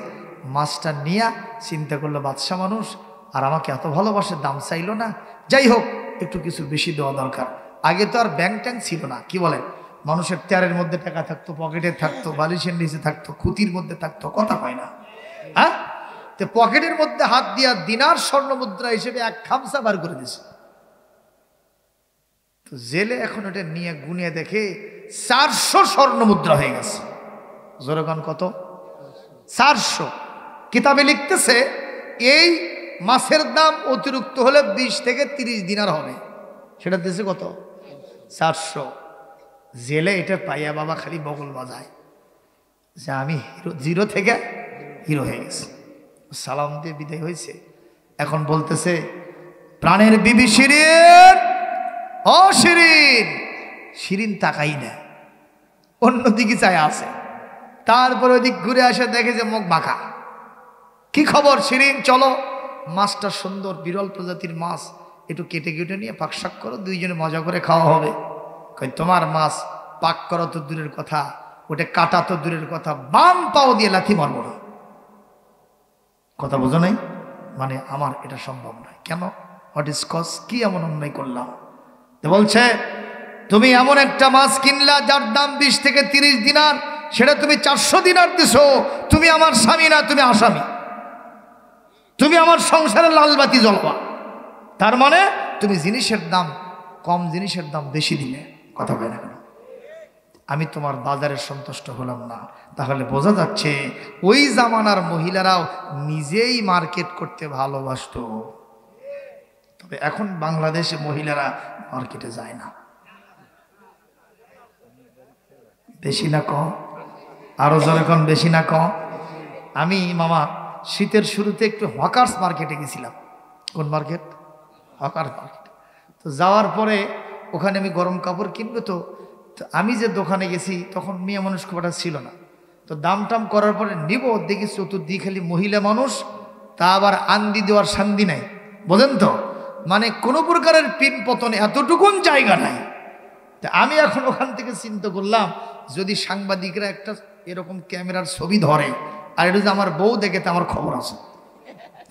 মাছটা নিয়ে চিন্তা করলো বাদশা মানুষ আর আমাকে এত ভালোবাসে, দাম চাইলো না। যাই হোক, একটু কিছু বেশি দেওয়া দরকার। আগে তো আর ব্যাংক ট্যাঙ্ক ছিল না, কি বলেন? মানুষের তেয়ারের মধ্যে টাকা থাকতো, পকেটে থাকতো, বালিশের নিচে থাকতো, খুতির মধ্যে থাকতো, কথা কয় না? হ্যাঁ, তো পকেটের মধ্যে হাত দিয়া দিনার স্বর্ণ মুদ্রা হিসেবে এক খামসা বার করে দিছে। তো জেলে এখন ওটা নিয়ে গুনিয়ে দেখে 400 স্বর্ণ মুদ্রা হয়ে গেছে। জোরগান কত? 400। কিতাবে লিখতেছে এই মাছের দাম অতিরিক্ত হলে 20 থেকে 30 দিনার হবে, সেটা দিয়েছে কত? 400। জেলে এটা পাইয়া বাবা খালি বগল বাজায় যে আমি জিরো থেকে হিরো হয়ে গেছি। সালাম দিয়ে বিদায় হয়েছে। এখন বলতেছে প্রাণের বিবি শিরিন, ও শিরিন। শিরিন তাকাই না, অন্যদিকে চাই আছে। তারপরে ওইদিক ঘুরে আসে, দেখে যে মুখ বাঁকা। কি খবর শিরিন? চলো, মাছটা সুন্দর বিরল প্রজাতির মাছ, একটু কেটে কেটে নিয়ে পাক শাক করো, দুইজনে মজা করে খাওয়া হবে। তোমার মাছ পাক করা তো দূরের কথা, ওটা কাটা তো দূরের কথা, বাম পাও দিয়ে লাথি মারব না। কথা বোঝো নাই? মানে আমার এটা সম্ভব নয়। কেন? What is cause? কি এমন অন্যায় করলাম? তো বলছে তুমি এমন একটা মাছ কিনলা যার দাম 20 থেকে 30 দিনার, সেটা তুমি 400 দিনার দিছো। তুমি আমার স্বামী না, তুমি আসামি। তুমি আমার সংসারে লালবাতি জ্বলবা। তার মানে তুমি জিনিসের দাম কম, জিনিসের দাম বেশি দিলে। কথা বলে না কেন? আমি তোমার বাজারে সন্তুষ্ট হলাম না। তাহলে বোঝা যাচ্ছে ওই জামানার মহিলারাও নিজেই মার্কেট করতে ভালোবাসত। তবে এখন বাংলাদেশে মহিলারা মার্কেটে যায় না। বেশি না কম? আরো জোরে কোন বেশি না কম? আমি মামা শীতের শুরুতে একটু হকার্স মার্কেটে গেছিলাম। কোন মার্কেট? Hawkers market. তো যাওয়ার পরে ওখানে আমি গরম কাপড় কিনবো। তো আমি যে দোকানে গেছি তখন মেয়ে মানুষ খুব একটা ছিল না। তো দাম টাম করার পরে নিব, দেখি চতুর্দিকে খালি মহিলা মানুষ, তা আবার আন্দি দেওয়ার শান্তি নাই। বোঝেন তো? মানে কোনো প্রকারের পিন পতনে এতটুকুন জায়গা নাই। তা আমি এখন ওখান থেকে চিন্তা করলাম, যদি সাংবাদিকরা একটা এরকম ক্যামেরার ছবি ধরে আর এটা যে আমার বউ দেখে, তো আমার খবর আছে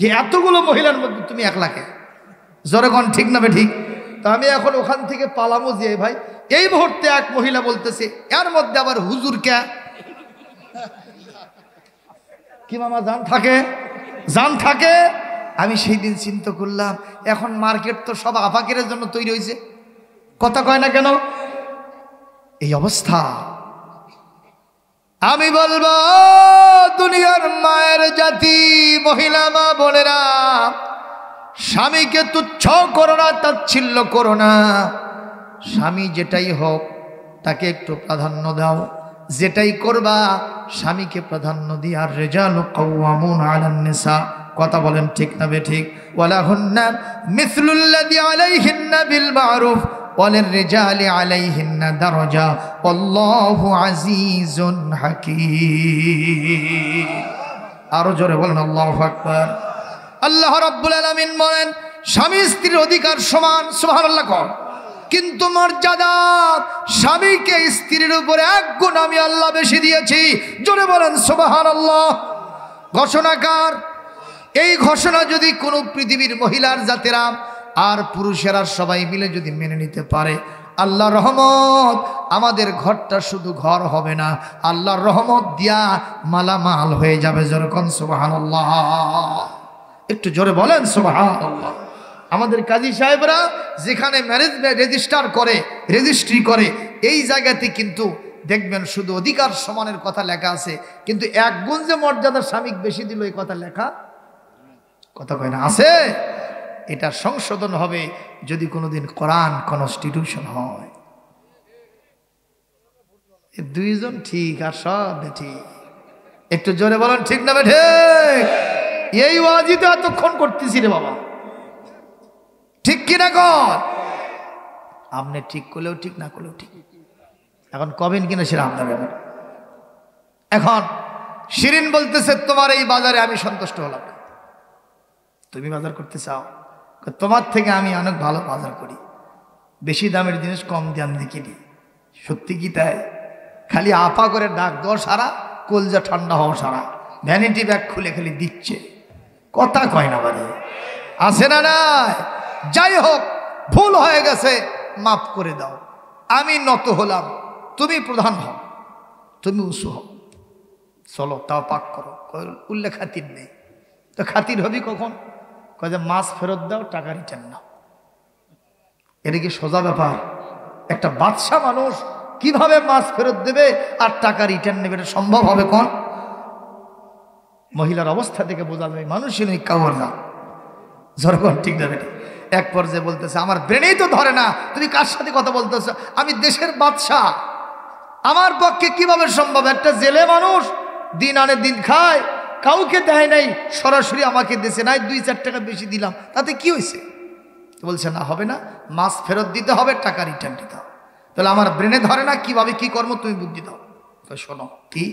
যে এতগুলো মহিলার মধ্যে তুমি একলাকে। জোরেগণ ঠিক না বে ঠিক? তো আমি এখন ওখান থেকে পালামো যে ভাই, এই মুহূর্তে এক মহিলা বলতেছে এর মধ্যে আবার হুজুর কে? কি মামা জান থাকে? জান থাকে। আমি সেই দিন চিন্তা করলাম, এখন মার্কেট তো সব আফাকের জন্য তৈরি হয়েছে। কথা কয় না কেন? এই অবস্থা। আমি বলবো দুনিয়ার মায়ের জাতি, মহিলা মা বোনেরা, স্বামীকে তুচ্ছ করো না, তাচ্ছিল্য করো না। স্বামী যেটাই হোক তাকে একটু প্রাধান্য দাও। যেটাই করবা স্বামীকে প্রাধান্য দিয়ে। আর রিজালু কাওয়ামুন আলান নিসা। কথা বলেন ঠিক না বেঠিক? ওয়ালাহুন্না মিসলুল্লাযী আলাইহিন্না বিল মা'রুফ ওয়ালিররিজালি আলাইহিন্না দারাজা ওয়াল্লাহু আজিজুন হাকীম। আরো জোরে বলেন আল্লাহু আকবার। আল্লাহ রাব্বুল আলামিন বলেন স্বামী স্ত্রীর অধিকার সমান। সুবহানাল্লাহ কর। কিন্তু মর্যাদা স্বামীকে স্ত্রীর উপরে 1 গুণ আমি আল্লাহ বেশি দিয়েছি। জোরে বলেন সুবহানাল্লাহ। ঘোষণাকার এই ঘোষণা যদি কোনো পৃথিবীর মহিলার জাতেরা আর পুরুষেরা সবাই মিলে যদি মেনে নিতে পারে, আল্লাহর রহমত আমাদের ঘরটা শুধু ঘর হবে না, আল্লাহর রহমত দিয়া মালামাল হয়ে যাবে। জোরে কোন সুবহানাল্লাহ। একটু জোরে বলেন সুবহানাল্লাহ। আমাদের কাজী সাহেবরা যেখানে ম্যারেজ রেজিস্টার করে, রেজিস্ট্রি করে, এই জায়গাতে কিন্তু দেখবেন শুধু অধিকার সমানের কথা লেখা আছে, কিন্তু 1 গুণ যে মর্যাদা স্বামী বেশি দিল এই কথা লেখা। কথা কয় না? আছে। এটা সংশোধন হবে যদি কোনোদিন কোরআন কনস্টিটিউশন হয়। দুইজন ঠিক আর সব ঠিক। একটু জোরে বলেন ঠিক না বেঠে? এই ওয়াজি তো এতক্ষণ করতেছি রে বাবা, ঠিক কিনা কর? আপনি ঠিক করলেও ঠিক, না করলেও ঠিক। এখন কবেন কিনা সেটা আপনার ব্যাপার। এখন শিরিন বলতেছে তোমার এই বাজারে আমি সন্তুষ্ট হলাম না। তুমি বাজার করতে চাও? তোমার থেকে আমি অনেক ভালো বাজার করি, বেশি দামের জিনিস কম দাম দিয়ে কিনি। সত্যি কি তাই? খালি আপা করে ডাক দেওয়া সারা, কলজা ঠান্ডা হওয়া সারা, ভ্যানিটি ব্যাগ খুলে খালি দিচ্ছে। কথা কয় না বারে? আছে না নাই? যাই হোক, ভুল হয়ে গেছে, মাফ করে দাও। আমি নত হলাম, তুমি প্রধান হও, তুমি উঁচু হও। চলো তাও পাক করো, উল্লেখাতির নেই। তো খাতির হবি কখন? কয় যে মাছ ফেরত দাও, টাকা রিটার্ন নাও। এটা কি সোজা ব্যাপার? একটা বাদশা মানুষ কিভাবে মাছ ফেরত দেবে আর টাকা রিটার্ন নেবে? এটা সম্ভব হবে কোন? মহিলার অবস্থা থেকে বোঝা যায় মানুষই নই, কাউর না। যখন ঠিক না বেটি, এক পর্যায়ে বলতেছে আমার ব্রেনেই তো ধরে না, তুমি কার সাথে কথা বলতেছো? আমি দেশের বাদশা, আমার পক্ষে কিভাবে সম্ভব? একটা জেলে মানুষ, দিন আনে দিন খায়, কাউকে দেয় নাই, সরাসরি আমাকে দেশে নাই, 2-4 টাকা বেশি দিলাম, তাতে কি হয়েছে? বলছে না, হবে না, মাছ ফেরত দিতে হবে, টাকা রিটার্ন দিতে হবে। তাহলে আমার ব্রেনে ধরে না, কিভাবে কি কর্ম, তুমি বুদ্ধি দাও। তো শোনো, কি?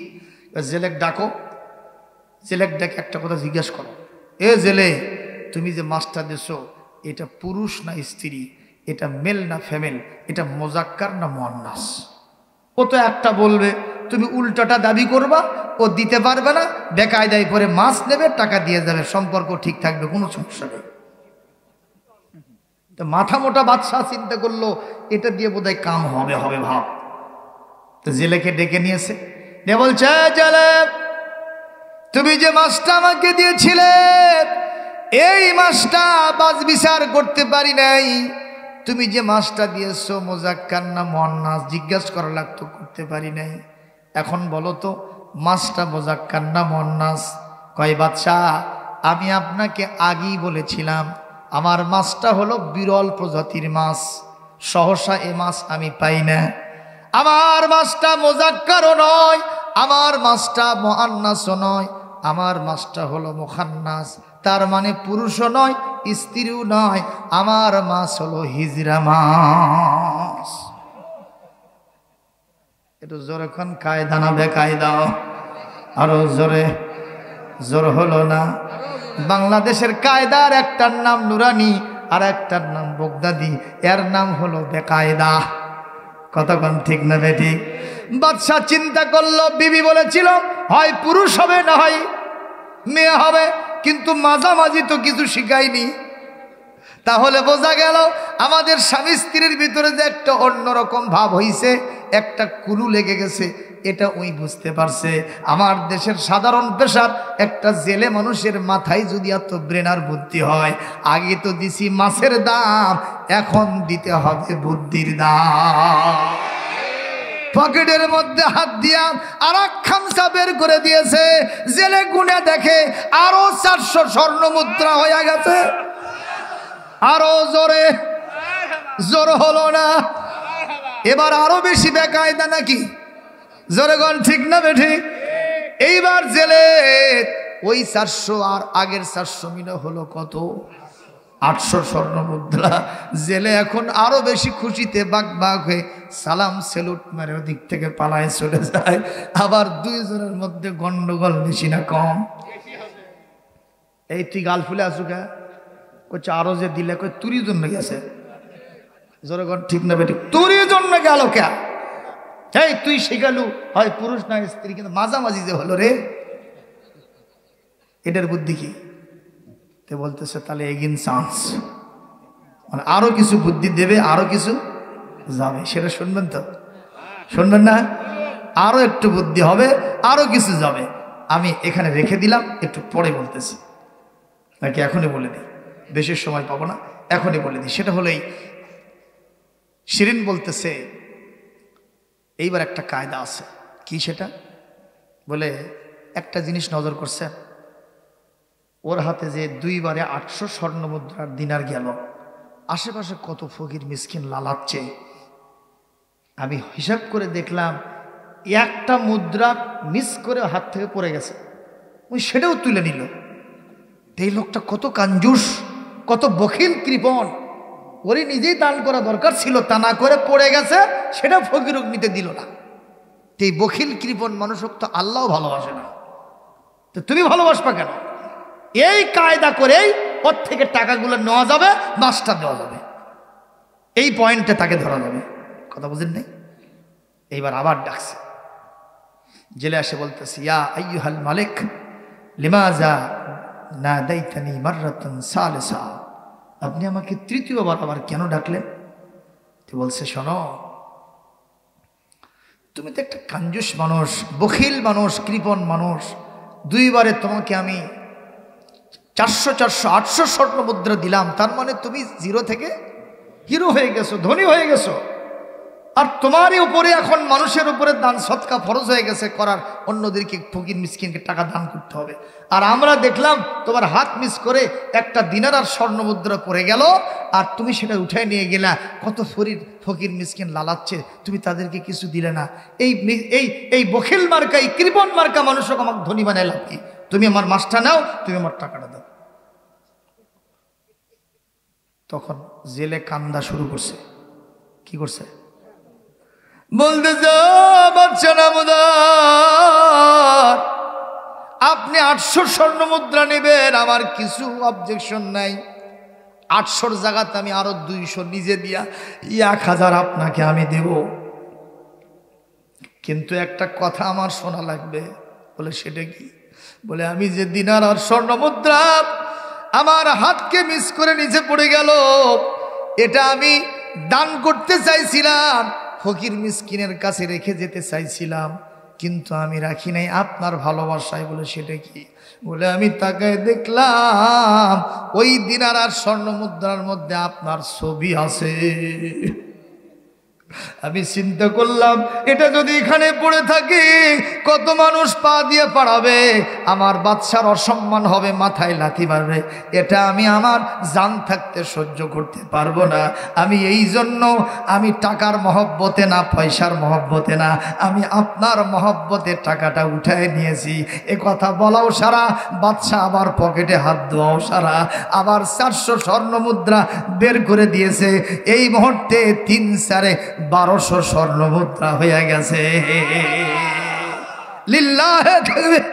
জেলেক ডাকো, জেলেক ডেকে একটা কথা জিজ্ঞাসা করো, এ জেলে, তুমি যে মাছটা দেছো এটা পুরুষ না স্ত্রী, এটা মেল না ফিমেল, এটা মোজাক্কার না মুয়ান্নাস? ও তো একটা বলবে, তুমি উল্টাটা দাবি করবা, ও দিতে পারবে না, বেকায়দায় পরে মাছ নেবে, টাকা দিয়ে যাবে, সম্পর্ক ঠিক থাকবে, কোনো সমস্যা নেই। তো মাথা মোটা বাদশা চিন্তা করলো এটা দিয়ে বোধহয় কাম হবে হবে ভাব। তো জেলেকে ডেকে নিয়েছে, নিয়ে বলছে, জেলে, তুমি যে মাছটা আমাকে দিয়েছিলে, এই মাছটা বাজ বিচার করতে পারি নাই। তুমি যে মাছটা দিয়েছো মোজাক্কার না মুয়ান্নাস জিজ্ঞাসা করা লাগতো, করতে পারি নাই। এখন বলো তো মাছটা মোজাক্কার না মুয়ান্নাস? কয় বাদশা, আমি আপনাকে আগেই বলেছিলাম আমার মাছটা হলো বিরল প্রজাতির মাছ, সহসা এ মাছ আমি পাই না। আমার মাছটা মোজাক্কারও নয়, আমার মাছটা মুয়ান্নাসও নয়, আমার মাছটা হলো মুখান্নাস, তার মানে পুরুষও নয় স্ত্রীও নয়, আমার মাছ হলো হিজরা মাছ। একটু জোরে কোন, কায়দা না বেকায়দা? আরো জোরে, জোর হলো না? বাংলাদেশের কায়দার একটার নাম নুরানি আর একটার নাম বগদাদি, এর নাম হলো বেকায়দা। কতক্ষণ ঠিক না বেটি? বাদশা চিন্তা করলো, বিবি বলেছিল হয় পুরুষ হবে না হয় মেয়ে হবে, কিন্তু মাঝামাঝি তো কিছু শিখায়নি। তাহলে বোঝা গেল আমাদের স্বামী স্ত্রীর ভিতরে যে একটা অন্যরকম ভাব হইছে, একটা কুলু লেগে গেছে, এটা ওই বুঝতে পারছে। আমার দেশের সাধারণ পেশার একটা জেলে মানুষের মাথায় যদি এত ব্রেনার বুদ্ধি হয়, আগে তো দিছি মাছের দাম, এখন দিতে হবে বুদ্ধির দাম। পকেটের মধ্যে হাত দিয়া আর এক খামসা বের করে দিয়েছে, জেলে গুনে দেখে আরো 400 স্বর্ণ মুদ্রা হয়ে গেছে। আরো জোরে, জোর হলো না? এবার আরো বেশি বেকায়দা নাকি? জোরে গন ঠিক না বেঠি? এইবার জেলে ওই 400 আর আগের 400 মিলে হলো কত? 800 স্বর্ণ মুদ্রা। জেলে এখন আরো বেশি খুশিতে বাক বাক হয়ে সালাম সেলুট মেরে ওদিক থেকে পালায় চলে যায়। আবার দুইজনের মধ্যে গন্ডগোল বেশি না কম? এই তুই গাল ফুলে আসু কে? কচ্ছে আরো যে দিলে, কই তুরি জন্য গেছে। জোরে গন ঠিক না বেটি? তুরি জন্য গেল কে? এই তুই শিখালু হয় পুরুষ না স্ত্রী, কিন্তু মাঝামাঝি যে হলো রে, এটার বুদ্ধি কি? তে বলতেছে তাহলে এগিন চান্স, মানে আরো কিছু বুদ্ধি দেবে, আরো কিছু যাবে, সেটা শুনবেন তো? শুনবেন না? আরো একটু বুদ্ধি হবে, আরো কিছু যাবে। আমি এখানে রেখে দিলাম, একটু পরে বলতেছি, নাকি এখনই বলে দিই? বেশি সময় পাবো না, এখনই বলে দিই। সেটা হলেই শিরিন বলতেছে এইবার একটা কায়দা আছে। কি সেটা? বলে একটা জিনিস নজর করছেন, ওর হাতে যে 2 বারে 800 স্বর্ণ মুদ্রার দিনার গেল, আশেপাশে কত ফকির মিসকিন লালাচ্ছে। আমি হিসাব করে দেখলাম একটা মুদ্রা মিস করে হাত থেকে পড়ে গেছে, ওই সেটাও তুলে নিল। এই লোকটা কত কাঞ্জুস, কত বখিল কৃপণ। ওরই নিজেই দান করা দরকার ছিল, তা না করে পড়ে গেছে, সেটা ফকিরক নিতে দিল না। এই বখিল কৃপণ মানুষক তো আল্লাহ ভালোবাসে না, তো তুমি ভালোবাসবা কেন? এই কায়দা করেই ওর থেকে টাকাগুলো নেওয়া যাবে, মাছটা দেওয়া যাবে, এই পয়েন্টে তাকে ধরা যাবে। কথা বুঝেন নাই? এইবার আবার ডাকছে, জেলে আসে বলতেছে, ইয়া আইয়ুহাল মালিক লিমাজা নাদাইতানি মাররাতান সালিসা, আপনি আমাকে তৃতীয়বার আবার কেন ডাকলেন? তো বলছে, শোনো, তুমি তো একটা কাঞ্জুস মানুষ, বখিল মানুষ, কৃপণ মানুষ, 2 বারে তোমাকে আমি 400 400 800 স্বর্ণ মুদ্রা দিলাম, তার মানে তুমি জিরো থেকে হিরো হয়ে গেছো, ধনী হয়ে গেছো। আর তোমারই উপরে এখন মানুষের উপরে দান সৎকা ফরজ হয়ে গেছে করার, অন্যদেরকে ফকির মিসকিনকে টাকা দান করতে হবে। আর আমরা দেখলাম তোমার হাত মিস করে একটা দিনার আর স্বর্ণ মুদ্রা পড়ে গেল, আর তুমি সেটা উঠায় নিয়ে গেলা। কত ফকির মিসকিন লালাচ্ছে, তুমি তাদেরকে কিছু দিলে না। এই বখিল মার্কা, এই কৃপণ মার্কা মানুষকে আমাকে ধনী বানায় লাভ কি? তুমি আমার মাছটা নাও, তুমি আমার টাকাটা দাও। তখন জেলে কান্দা শুরু করছে। কি করছে? বলতে বাচ্চা নামদার, আপনি 800 স্বর্ণ মুদ্রা নেবেন, আমার কিছু অবজেকশন নাই। 800 জায়গাতে আমি আরো 200 নিজে দিয়া 1000 আপনাকে আমি দেব, কিন্তু একটা কথা আমার শোনা লাগবে। বলে সেটা কি? বলে আমি যে দিনার আর স্বর্ণ মুদ্রা আমার হাতকে মিস করে নিচে পড়ে গেল, এটা আমি দান করতে চাইছিলাম, ফকির মিসকিনের কাছে রেখে যেতে চাইছিলাম, কিন্তু আমি রাখি নাই আপনার ভালোবাসায়। বলে সেটা কি? বলে আমি তাকায় দেখলাম ওই দিনার আর স্বর্ণ মুদ্রার মধ্যে আপনার ছবি আছে। আমি চিন্তা করলাম এটা যদি এখানে পড়ে থাকে কত মানুষ পা দিয়ে পাড়াবে, আমার বাদশার অসম্মান হবে, মাথায় লাথি মারবে, এটা আমি আমার জান থাকতে সহ্য করতে পারবো না। আমি এই জন্য আমি টাকার মহব্বতে না, পয়সার মহব্বতে না, আমি আপনার মহব্বতে টাকাটা উঠায় নিয়েছি। এ কথা বলাও সারা, বাদশা আবার পকেটে হাত দেওয়াও সারা, আবার 400 স্বর্ণ মুদ্রা বের করে দিয়েছে। এই মুহূর্তে 3 4 1200 স্বর্ণ মুদ্রা হয়ে গেছে। লিল্লাহে তাকবীর,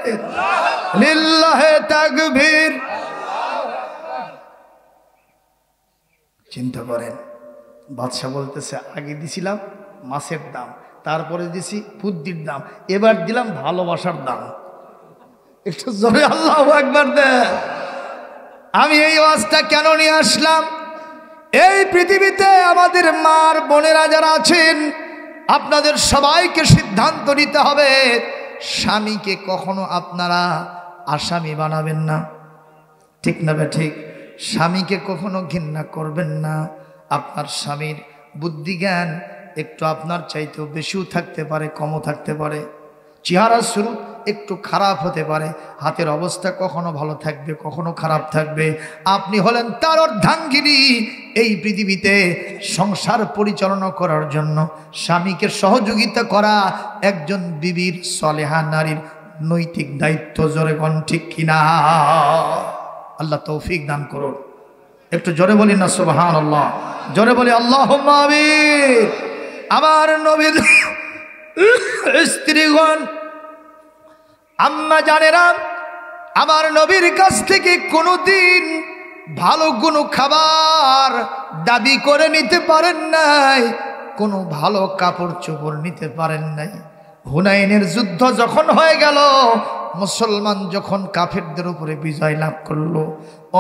লিল্লাহে তাকবীর। চিন্তা করেন, বাদশা বলতেছে আগে দিছিলাম মাছের দাম, তারপরে দিছি বুদ্ধির দাম, এবার দিলাম ভালোবাসার দাম। একটু জোরে আল্লাহু আকবার দেন। আমি এই ওয়াজটা কেন নিয়ে আসলাম? এই পৃথিবীতে আমাদের মার বোনেরা যারা আছেন, আপনাদের সবাইকে সিদ্ধান্ত নিতে হবে, স্বামীকে কখনো আপনারা আসামি বানাবেন না। ঠিক না বে ঠিক? স্বামীকে কখনো ঘৃণা করবেন না। আপনার স্বামীর বুদ্ধি জ্ঞান একটু আপনার চাইতেও বেশিও থাকতে পারে, কমও থাকতে পারে, চেহারা স্বরূপ একটু খারাপ হতে পারে, হাতের অবস্থা কখনো ভালো থাকবে, কখনো খারাপ থাকবে। আপনি হলেন তার অর্ধাঙ্গিনী। এই পৃথিবীতে সংসার পরিচালনা করার জন্য স্বামীকে সহযোগিতা করা একজন বিবির, সলেহা নারীর নৈতিক দায়িত্ব। জোরে কোন ঠিক কিনা? আল্লাহ তৌফিক দান করুন। একটু জোরে বলি না সুবহানাল্লাহ? জোরে বলি আল্লাহুম্মা আমিন। আমার নবীর স্ত্রীগণ, আম্মা জানেরা, আমার নবীর কাছ থেকে কোনোদিন ভালো কোনো খাবার দাবি করে নিতে পারেন নাই, কোনো ভালো কাপড় চোপড় নিতে পারেন নাই। হুনাইনের যুদ্ধ যখন হয়ে গেল, মুসলমান যখন কাফেরদের উপরে বিজয় লাভ করলো,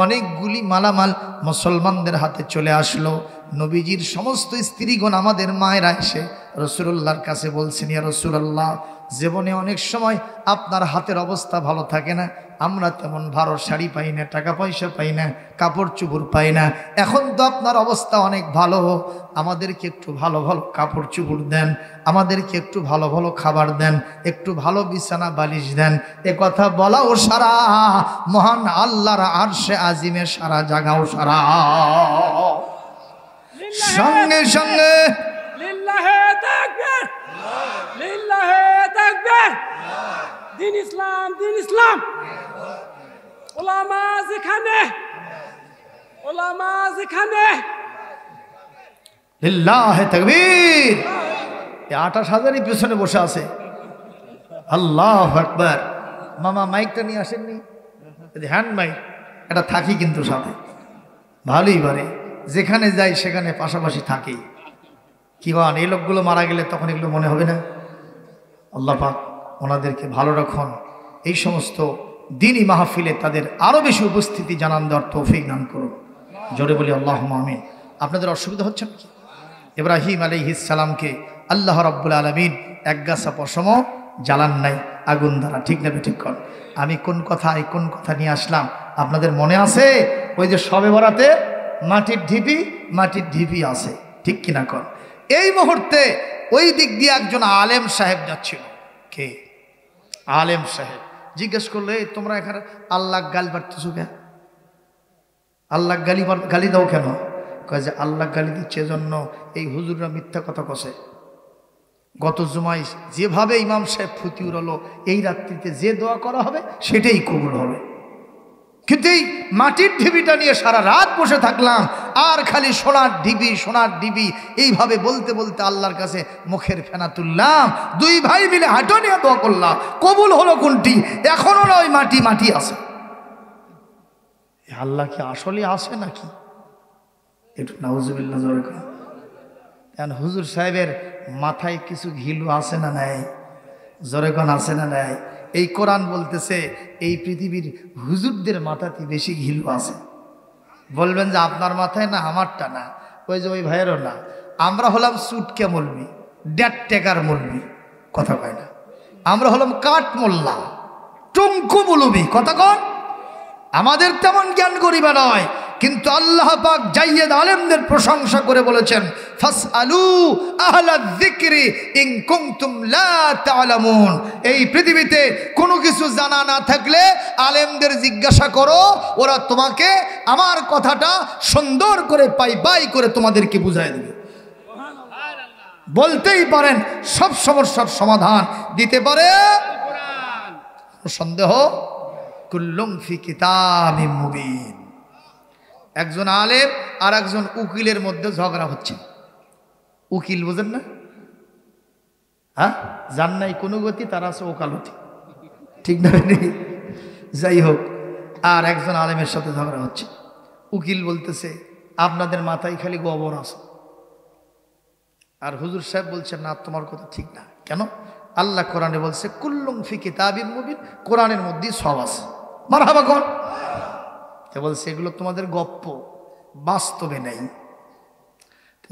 অনেকগুলি মালামাল মুসলমানদের হাতে চলে আসলো। নবীজির সমস্ত স্ত্রীগণ, আমাদের মায়েরা এসে রাসূলুল্লাহর কাছে বলছেন, ইয়া রাসূলুল্লাহ, জীবনে অনেক সময় আপনার হাতের অবস্থা ভালো থাকে না, আমরা তেমন ভালো শাড়ি পাই না, টাকা পয়সা পাই না, কাপড় চোপড় পাই না। এখন তো আপনার অবস্থা অনেক ভালো, আমাদেরকে একটু ভালো ভালো কাপড় চোপড় দেন, আমাদেরকে একটু ভালো ভালো খাবার দেন, একটু ভালো বিছানা বালিশ দেন। এ কথা বলাও সারা, মহান আল্লাহর আরশে আজিমে সারা জাগাও সারা। সঙ্গে সঙ্গে লিল্লাহে তাকবীর, লিল্লাহে তাকবীর। দিন ইসলাম, দিন ইসলাম। ওলামা যেখানে, ওলামা যেখানে। লিল্লাহে তাকবীর। 28,000-ই পেছনে বসে আছে। আল্লাহু আকবার। মামা মাইকটা নিয়ে আসেননি? হ্যান্ড মাইক এটা থাকি কিন্তু সাথে, ভালোই বারে, যেখানে যাই সেখানে পাশাপাশি থাকি। কি বলেন? এই লোকগুলো মারা গেলে তখন এগুলো মনে হবে না? আল্লাহ পাক ওনাদেরকে ভালো রাখুন। এই সমস্ত দিনই মাহফিলে তাদের আরও বেশি উপস্থিতি জানান দেওয়ার তৌফিক দান করুন। জোরে বলি আল্লাহুম্মা আমিন। আপনাদের অসুবিধা হচ্ছে নাকি? ইব্রাহিম আলাইহিস সালামকে আল্লাহ রাব্বুল আলামিন এক গাছা পশমও জ্বালান নাই, আগুন দ্বারা। ঠিক না ঠিক কর? আমি কোন কথা নিয়ে আসলাম আপনাদের মনে আছে? ওই যে শবে বরাতে মাটির ঢিপি আছে, ঠিক কিনা কর? এই মুহূর্তে ওই দিক দিয়ে একজন আলেম সাহেব যাচ্ছিল। কে? আলেম সাহেব। জিজ্ঞেস করলে, তোমরা এখানে আল্লাহ গালি পারতেছো কেন? আল্লাহ গালি দাও কেন? কয় যে আল্লাহ গালি দিচ্ছে এজন্য এই হুজুররা মিথ্যা কথা কষে। গত জুমায় যেভাবে ইমাম সাহেব ফুটি উড়ালো, এই রাত্রিতে যে দোয়া করা হবে সেটাই কবুল হবে। কিন্তু এই মাটির ঢিবিটা নিয়ে সারা রাত বসে থাকলাম, আর খালি সোনার ঢিবি এইভাবে বলতে বলতে আল্লাহর কাছে মুখের ফেনা তুললাম। দুই ভাই মিলে হাঁটো নিয়ে দোয়া করলাম, কবুল হলো কোনটি? এখনো না, ওই মাটি আছে। আল্লাহ কি আসলে আসে নাকি? একটু নাউজুবিল্লাহ জোরে কর। কারণ হুজুর সাহেবের মাথায় কিছু ঘিলু আছে না নাই? জোরে কোন আছে না নাই? এই কোরআন বলতেছে এই পৃথিবীর হুজুরদের মাথাতে বেশি ঘিলু আছে। বলবেন যে আপনার মাথায় না, আমারটা না, ওই যে ওই ভাইয়েরও না। আমরা হলাম সুটকে মলবি, 1.5 টাকার মলবি, কথা কয় না। আমরা হলাম কাঠ মোল্লা, টুঙ্কু মৌলবি, কথা কন। আমাদের তেমন জ্ঞান গরিবা নয়, কিন্তু আল্লাহ পাক জাইয়েদ আলেমদের প্রশংসা করে বলেছেন, ফাসআলু আহলা যিকরি ইন কুনতুম লা তা'লামুন। এই পৃথিবীতে কোনো কিছু জানা না থাকলে আলেমদের জিজ্ঞাসা করো, ওরা তোমাকে আমার কথাটা সুন্দর করে পাই করে তোমাদেরকে বুঝায় দেবে। বলতেই পারেন, সব সমস্যার সমাধান দিতে পারে কোরআন। সন্দেহ কুল্লুম ফি কিতাবিম মুবিন। একজন আলেম আর একজন উকিলের মধ্যে ঝগড়া হচ্ছে। উকিল বুঝেন না? হ্যাঁ, জান নাই কোনো গতি, তার আছে ওকালতি, ঠিক না? যাই হোক, আর একজন আলেমের সাথে ঝগড়া হচ্ছে। উকিল বলতেছে, আপনাদের মাথায় খালি গোবর আছে। আর হুজুর সাহেব বলছেন, না, তোমার কথা ঠিক না। কেন? আল্লাহ কোরআনে বলছে কুল্লুম ফি কিতাবিম মুবিন, কোরআনের মধ্যেই সব আছে। মারহাবা কোন? বলছে এগুলো তোমাদের গপ্প, বাস্তবে নেই।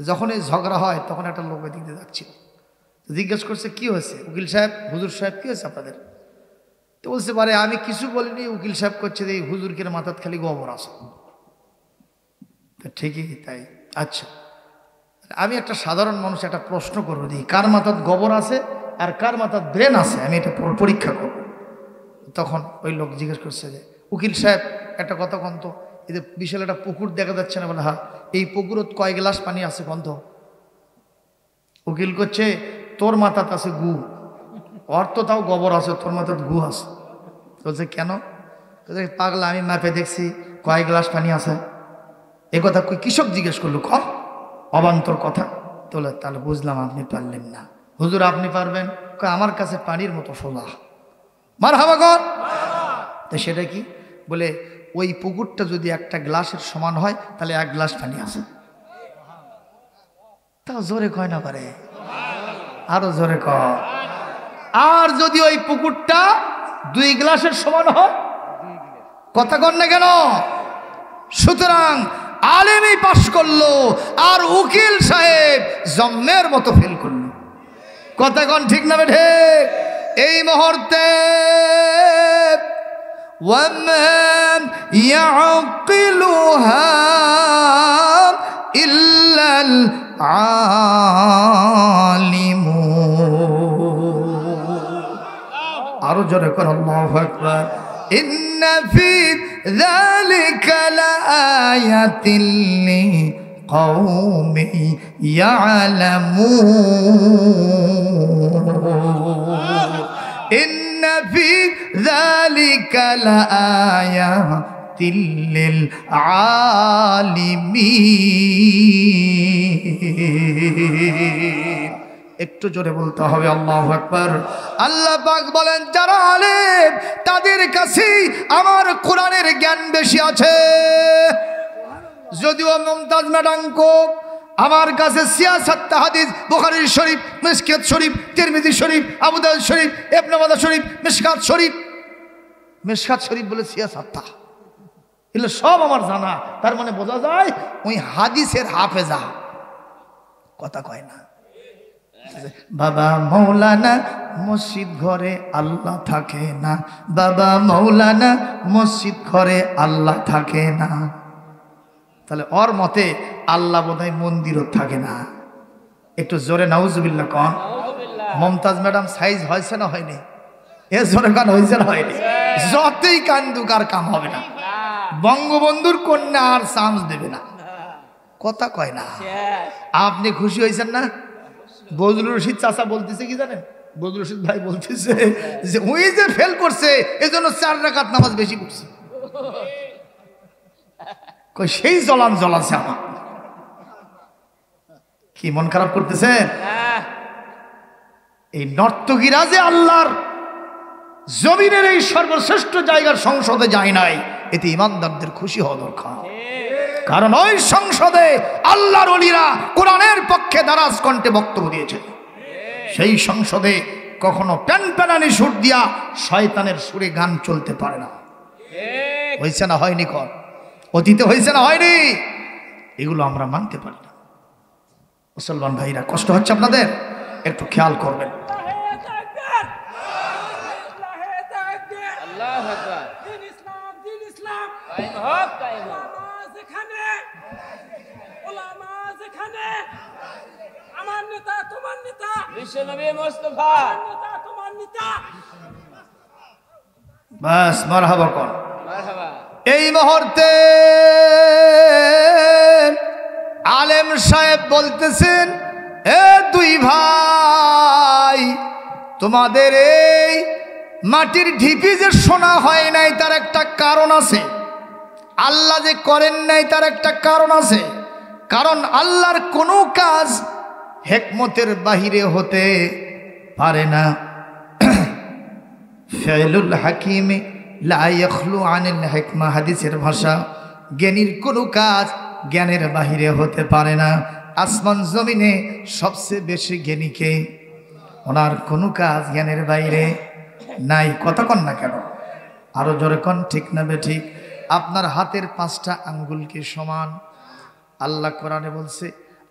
যখন এই ঝগড়া হয় তখন একটা লোক দিতে যাচ্ছিল, জিজ্ঞেস করছে কি হয়েছে? উকিল সাহেব, হুজুর সাহেব, কি হয়েছে আপনাদের? তো বলছে, পারে আমি কিছু বলিনি। উকিল সাহেব করছে যে এই হুজুরকে মাথার খালি গোবর আছে। তো ঠিকই তাই। আচ্ছা, আমি একটা সাধারণ মানুষ একটা প্রশ্ন করবো, দিই কার মাথার গোবর আছে আর কার মাথার ব্রেন আছে, আমি এটা পরীক্ষা করব। তখন ওই লোক জিজ্ঞেস করছে যে, উকিল সাহেব একটা কথা কন তো, এই যে বিশাল একটা পুকুর দেখা যাচ্ছে না? বলে, হ্যাঁ। এই পুকুরত কয় গ্লাস পানি আছে বন্ধ? উকিল করছে, তোর মাথাত আছে গু, অর্থ তাও গোবর আছে, তোর মাথাত গু আছে। বলছে কেন? পাগলা, আমি ম্যাপে দেখছি কয় গ্লাস পানি আছে। এ কথা কৃষক জিজ্ঞেস করলো, কর অবান্তর কথা। তোলে, তাহলে বুঝলাম আপনি পারলেন না। হুজুর আপনি পারবেন? আমার কাছে পানির মতো সোজা। মারহাবা কর। তো সেটা কি? বলে, ওই পুকুরটা যদি একটা গ্লাসের সমান হয় তাহলে 1 গ্লাস পানি আছে। তাও জোরে কয় না পারে, আরো জোরে কয়। আর যদি ওই পুকুরটা 2 গ্লাসের সমান হয়, কথা কন না কেন? সুতরাং আলেমই পাশ করলো আর উকিল সাহেব জম্মের মতো ফেল করলো। কথা কন ঠিক না বেঠে? এই মুহূর্তে وَمَنْ يَعْقِلُهَا إِلَّا الْعَالِمُونَ। আরো জোরে করে আল্লাহু আকবার। إِنَّ فِي ذَلِكَ لَآيَةٍ لِقَوْمٍ يَعْلَمُونَ إِنَّ فِي ذَلِكَ لَآيَةٍ لِلْعَالِمِينَ। একটু জোরে বলতে হবে আল্লাহু আকবার। আল্লাহ পাক বলেন, যারা আলেম তাদের কাছে আমার কোরআনের জ্ঞান বেশি আছে। যদিও মুমতাজ ম্যাডাঙ্ক আমার কাছে সিয়াসাত হাদিস, বুখারী শরীফ, মিশকাত শরীফ, তিরমিজি শরীফ, আবু দাউদ শরীফ, ইবনে মাজাহ শরীফ, মিশকাত শরীফ বলে সিয়াসাত, এগুলো সব আমার জানা। তার মানে বোঝা যায় ওই হাদিসের হাফেজা। কথা কয় না? বাবা মৌলানা মসজিদ ঘরে আল্লাহ থাকে না, বাবা মৌলানা মসজিদ ঘরে আল্লাহ থাকে না। তাহলে ওর মতে আল্লাহ বোধহয় মন্দিরও থাকে না। একটু জোরে নাউজুবিল্লাহ কন। মমতাজ ম্যাডাম সাইজ হয়েছে না হয়নি? এ জোরে কান হয়েছে না হয়নি? যতই কান্দুক আর কাম হবে না। বঙ্গবন্ধুর কন্যা আর চান্স দেবে না, কথা কয় না। আপনি খুশি হয়েছেন না? বজলুর রশিদ চাচা বলতেছে কি জানেন? বজলুর রশিদ ভাই বলতেছে যে ওই যে ফেল করছে এজন্য 4 রাকাত নামাজ বেশি পড়ছে। সেই জ্বলান জ্বলাছে আমার। কি মন খারাপ করতেছে? এই নর্তকীরা যে আল্লাহর জমিনের এই সর্বশ্রেষ্ঠ জায়গার সংসদে যায় নাই, এতে ইমানদারদের খুশি হওয়া দরকার। কারণ ওই সংসদে আল্লাহর ওলিরা কোরআনের পক্ষে দারাজ কণ্ঠে বক্তব্য দিয়েছে। সেই সংসদে কখনো প্যানপ্যানানি সুর দিয়া শয়তানের সুরে গান চলতে পারে না। হয়েছে না হয়নি? কর অতীতে হয়েছে না হয়নি? এগুলো আমরা মানতে পারি না। মুসলমান ভাইরা, কষ্ট হচ্ছে আপনাদের, একটু খেয়াল করবেন। আমার নেতা তোমার নেতা, বিশ্বনবী মুস্তাফা নেতা তোমার নেতা। বাস মারহাবা কর। মারহাবা। এই মুহূর্তে আলেম সাহেব বলতেছেন, এ 2 ভাই, তোমাদের এই মাটির ঢিপি যে শোনা হয় নাই তার একটা কারণ আছে। আল্লাহ যে করেন নাই তার একটা কারণ আছে। কারণ আল্লাহর কোনো কাজ হিকমতের বাহিরে হতে পারে না। ফাইলুল হাকিমে লা ইয়াখলু আনিল হিকমা, হাদিসের ভাষা, জ্ঞানীর কোনো কাজ জ্ঞানের বাহিরে হতে পারে না। আসমান জমিনে সবচেয়ে বেশি জ্ঞানীকে, ওনার কোনো কাজ জ্ঞানের বাইরে নাই। কথা কন না কেন? আরো জোরে কন, ঠিক না বেঠিক? আপনার হাতের 5টা আঙ্গুল কি সমান? আল্লাহ কোরআনে বলছে,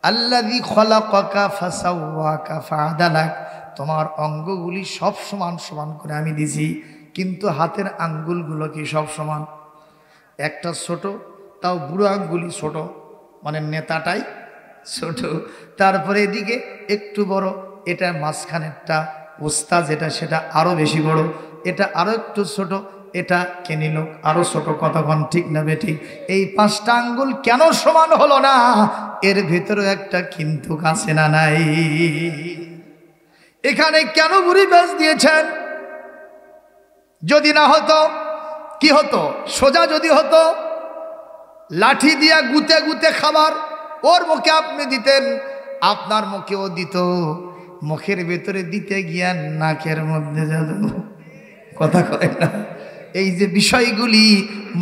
আল্লাযী খলাকাকা ফাসাওয়াকা ফাআদালাক, তোমার অঙ্গগুলি সব সমান সমান করে আমি দিছি, কিন্তু হাতের আঙ্গুলগুলো কি সব সমান? একটা ছোট, তাও বুড়ো আঙ্গুলি ছোট, মানে নেতাটাই ছোট, তারপরে এদিকে একটু বড়, এটা মাঝখানেরটা ওস্তা যেটা সেটা আরো বেশি বড়, এটা আরো একটু ছোট, এটা কে নিল আরো ছোট। কতক্ষণ ঠিক না বেঠিক? এই 5টা আঙ্গুল কেন সমান হলো না? এর ভেতরে একটা কিন্তু আছে না নাই? এখানে কেন বুড়ি ব্যাস দিয়েছেন? যদি না হতো কি হতো? সোজা যদি হতো, লাঠি দিয়া গুতে গুতে খাবার ওর মুখে আপনি দিতেন, আপনার মুখেও দিত, মুখের ভেতরে দিতে গিয়া নাকের মধ্যে যেত। কথা কয় না? এই যে বিষয়গুলি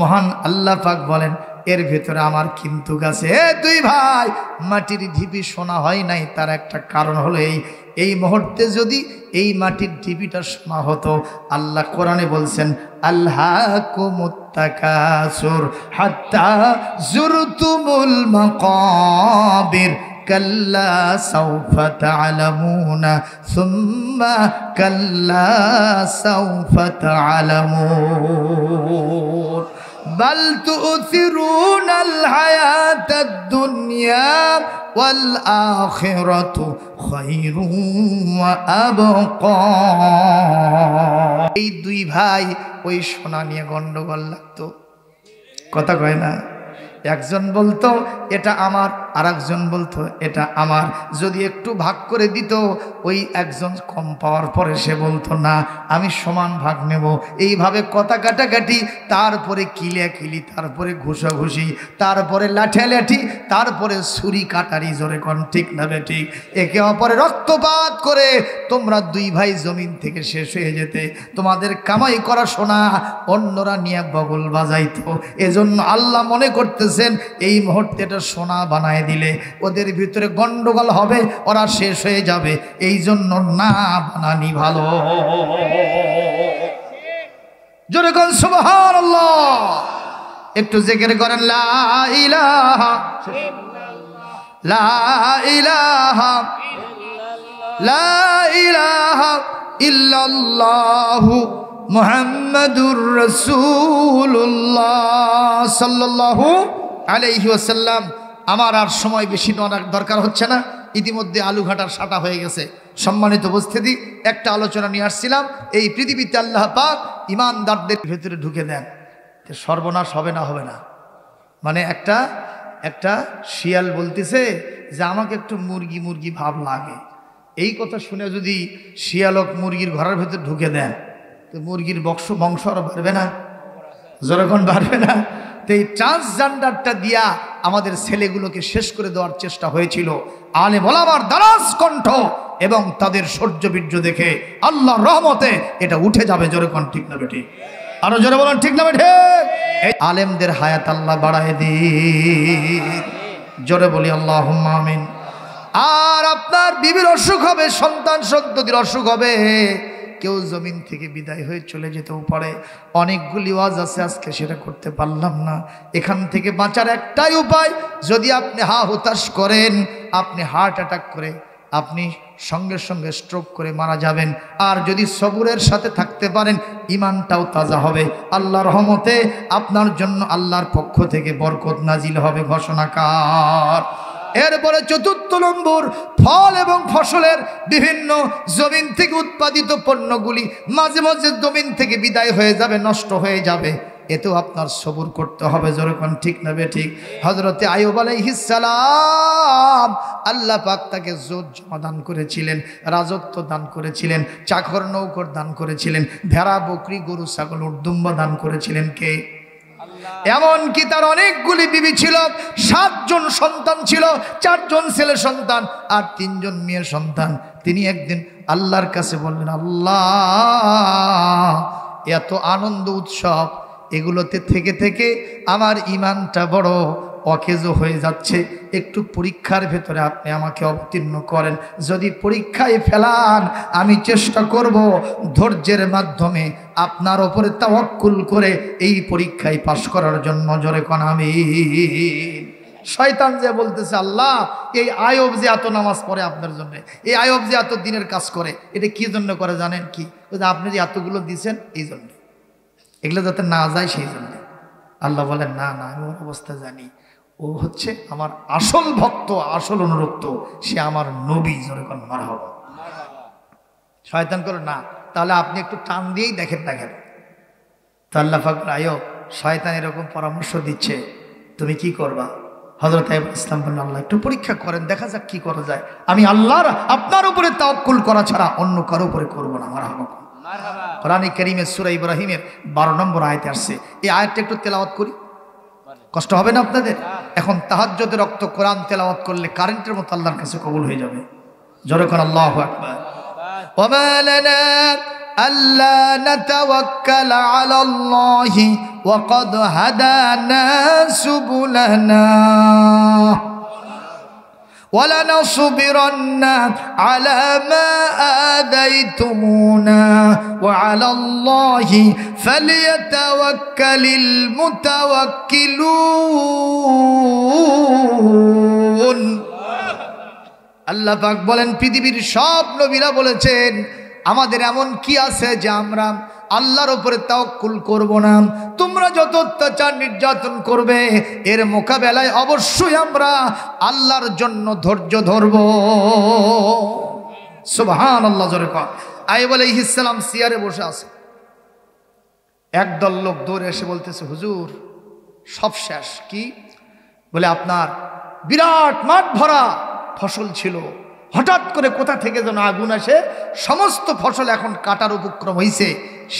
মহান আল্লাহ পাক বলেন এর ভেতরে আমার কিন্তু আছে। 2 ভাই, মাটির ঢিপি সোনা হয় নাই তার একটা কারণ হলো এই মুহূর্তে যদি এই মাটির ঢিপিটা সোনা হতো, আল্লাহ কোরআনে বলছেন, আল্লাহকুমুত তাকাসুর হাত্তা যুরতুমুল মাকাবির কাল্লা সাউফা তা'লামুনা সুম্মা কাল্লা সাউফা তা'লামুন বাল তু'থিরুনাল হায়াতাদ দুনিয়া ওয়াল আখিরাতু খায়রুন ওয়া আবকা। এই 2 ভাই ওই সোনা নিয়ে গন্ডগোল লাগতো। কথা কয় না? একজন বলতো এটা আমার, আর একজন বলতো এটা আমার। যদি একটু ভাগ করে দিত, ওই একজন কম পাওয়ার পরে সে বলতো না আমি সমান ভাগ নেব। এইভাবে কথা কাটাকাটি, তারপরে কিলিয়াকিলি, তারপরে ঘুষাঘুষি, তারপরে লাঠিয়ালাঠি, তারপরে ছুরি কাটারি, জোরে কোন ঠিক না বেঠিক? একে অপরে রক্তপাত করে তোমরা 2 ভাই জমিন থেকে শেষ হয়ে যেতে। তোমাদের কামাই করা সোনা অন্যরা নিয়ে বগল বাজাইতো। এজন্য আল্লাহ মনে করতে এই মুহূর্তে এটা সোনা বানায় দিলে ওদের ভিতরে গন্ডগোল হবে, ওরা শেষ হয়ে যাবে। এই জন্য না বানানি ভালো। জোরে কোন সুবহানাল্লাহ। একটু জিকির করেন, লা ইলাহা লা ইলাহা লা ইলাহা ইল্লাল্লাহু মুহাম্মাদুর রাসূলুল্লাহ সাল্লাল্লাহু আলাইহি ওয়াসাল্লাম। আমার আর সময় বেশি দরকার হচ্ছে না, ইতিমধ্যে আলুঘাটার সাটা হয়ে গেছে। সম্মানিত উপস্থিতি, একটা আলোচনা নিয়ে আসছিলাম। এই পৃথিবীতে আল্লাহ পাক ইমানদারদের ভেতরে ঢুকে দেন, সর্বনাশ হবে না? হবে না। মানে একটা শিয়াল বলতেছে যে আমাকে একটু মুরগি মুরগি ভাব লাগে। এই কথা শুনে যদি শিয়ালক মুরগির ঘরের ভেতর ঢুকে দেন, তো মুরগির বংশ আরো বাড়বে না? যখন বাড়বে না? তো এই ট্রান্সজেন্ডারটা দিয়া আমাদের ছেলেগুলোকে শেষ করে দেওয়ার চেষ্টা হয়েছিল। আলেম ওলামার দারাজ কণ্ঠ এবং তাদের শৌর্যবীর্য দেখে আল্লাহর রহমতে এটা উঠে যাবে। জোরে কোন ঠিক না বেঠিক? আরো জোরে বলেন ঠিক না বেঠিক? এই আলেমদের হায়াত আল্লাহ বাড়ায় দিন। জোরে বলি আল্লাহুম্মা আমিন। আর আপনার বিবির অসুখ হবে, সন্তান সন্ততির অসুখ হবে, কেউ জমিন থেকে বিদায় হয়ে চলে যেতেও পারে। অনেকগুলি ওয়াজ আছে, আজকে সেটা করতে পারলাম না। এখান থেকে বাঁচার একটাই উপায়, যদি আপনি হুতাশ করেন, আপনি হার্ট অ্যাটাক করে আপনি সঙ্গে সঙ্গে স্ট্রোক করে মারা যাবেন। আর যদি সবুরের সাথে থাকতে পারেন, ইমানটাও তাজা হবে। আল্লাহর রহমতে আপনার জন্য আল্লাহর পক্ষ থেকে বরকত নাজিল হবে ঘোষণাকার। এরপরে ৪র্থ নম্বর, ফল এবং ফসলের বিভিন্ন জমিন থেকে উৎপাদিত পণ্যগুলি মাঝে মাঝে জমিন থেকে বিদায় হয়ে যাবে, নষ্ট হয়ে যাবে। এতেও আপনার সবুর করতে হবে। যেরকম ঠিক না বেঠিক? হযরতে আইয়ুব আলাইহিস সালাম, আল্লাহ পাক তাকে জমা দান করেছিলেন, রাজত্ব দান করেছিলেন, চাকর নৌকর দান করেছিলেন, ভেড়া বকরি গরু ছাগল উটদুম্বা দান করেছিলেন কে? এমনকি তার অনেকগুলি বিবি ছিল, 7 জন সন্তান ছিল, 4 জন ছেলে সন্তান আর 3 জন মেয়ে সন্তান। তিনি একদিন আল্লাহর কাছে বললেন, আল্লাহ, এত আনন্দ উৎসব, এগুলোতে থেকে থেকে আমার ইমানটা বড় অকেজ হয়ে যাচ্ছে। একটু পরীক্ষার ভেতরে আপনি আমাকে অবতীর্ণ করেন। যদি পরীক্ষায় ফেলান, আমি চেষ্টা করব ধৈর্যের মাধ্যমে আপনার ওপরে তাওয়াক্কুল করে এই পরীক্ষায় পাশ করার জন্য। জোরে কোন আমিন। শয়তান যে বলতেছে, আল্লাহ, এই আইয়ুব যে এত নামাজ পড়ে আপনার জন্য, এই আইয়ুব যে এত দিনের কাজ করে, এটা কি জন্য করে জানেন? কি আপনি যে এতগুলো দিয়েছেন এই জন্য, এগুলো যাতে না যায় সেই জন্য। আল্লাহ বলেন, না না, আমি ওর অবস্থা জানি। ও হচ্ছে আমার আসল ভক্ত, আসল অনুরক্ত, সে আমার নবী। জোরে কোন মারহাবা। শয়তান করে না, তাহলে আপনি একটু টান দিয়েই দেখেন না কেন? তো আল্লাহ পাক আইয়ুব, শয়তান এরকম পরামর্শ দিচ্ছে, তুমি কি করবা? হযরত আইয়ুব ইসলাম বললেন, আল্লাহ একটু পরীক্ষা করেন, দেখা যাক কি করা যায়। আমি আল্লাহর আপনার উপরে তাওয়াক্কুল করা ছাড়া অন্য কারো উপরে করবো না। মারহাবা। কোরআনে কারীমের সূরা ইব্রাহিমের 12 নম্বর আয়াতে আসছে। এই আয়াতটা একটু তেলাওয়াত করি, কষ্ট হবে না আপনাদের? এখন তাহাজ্জুদের রক্ত কোরআন তেলাওয়াত করলে কারেন্টের মতো আল্লাহর কাছে কবুল হয়ে যাবে। জোরে কোন আল্লাহু আকবার। ওয়ামা লানা আল্লা নাতাওয়াক্কালা আলাল্লাহি ওয়া ক্বাদ হাদানা সুবুলানা وَلَنَصْبِرَنَّ عَلَى مَا آذَيْتُمُونَا وَعَلَى اللَّهِ فَلْيَتَوَكَّلِ الْمُتَوَكِّلُونَ। আল্লাহ পাক বলেন, পৃথিবীর সব নবীরা বলেছেন, আমাদের এমন কি আছে যে আমরা আল্লাহর উপরে তাওয়াক্কুল করব না? তোমরা যত অত্যাচার নির্যাতন করবে, এর মোকাবেলায় অবশ্যই আমরা আল্লাহর জন্য ধৈর্য ধরব। সুবহানাল্লাহ। জোরে কর। আইয়ুব আলাইহিস সালাম চেয়ারে বসে আছে, একদল লোক দৌড়ে এসে বলতেছে, হুজুর সব শেষ। কি বলে? আপনার বিরাট মাঠ ভরা ফসল ছিল, হঠাৎ করে কোথা থেকে যেন আগুন আসে, সমস্ত ফসল এখন কাটার উপক্রম হয়েছে।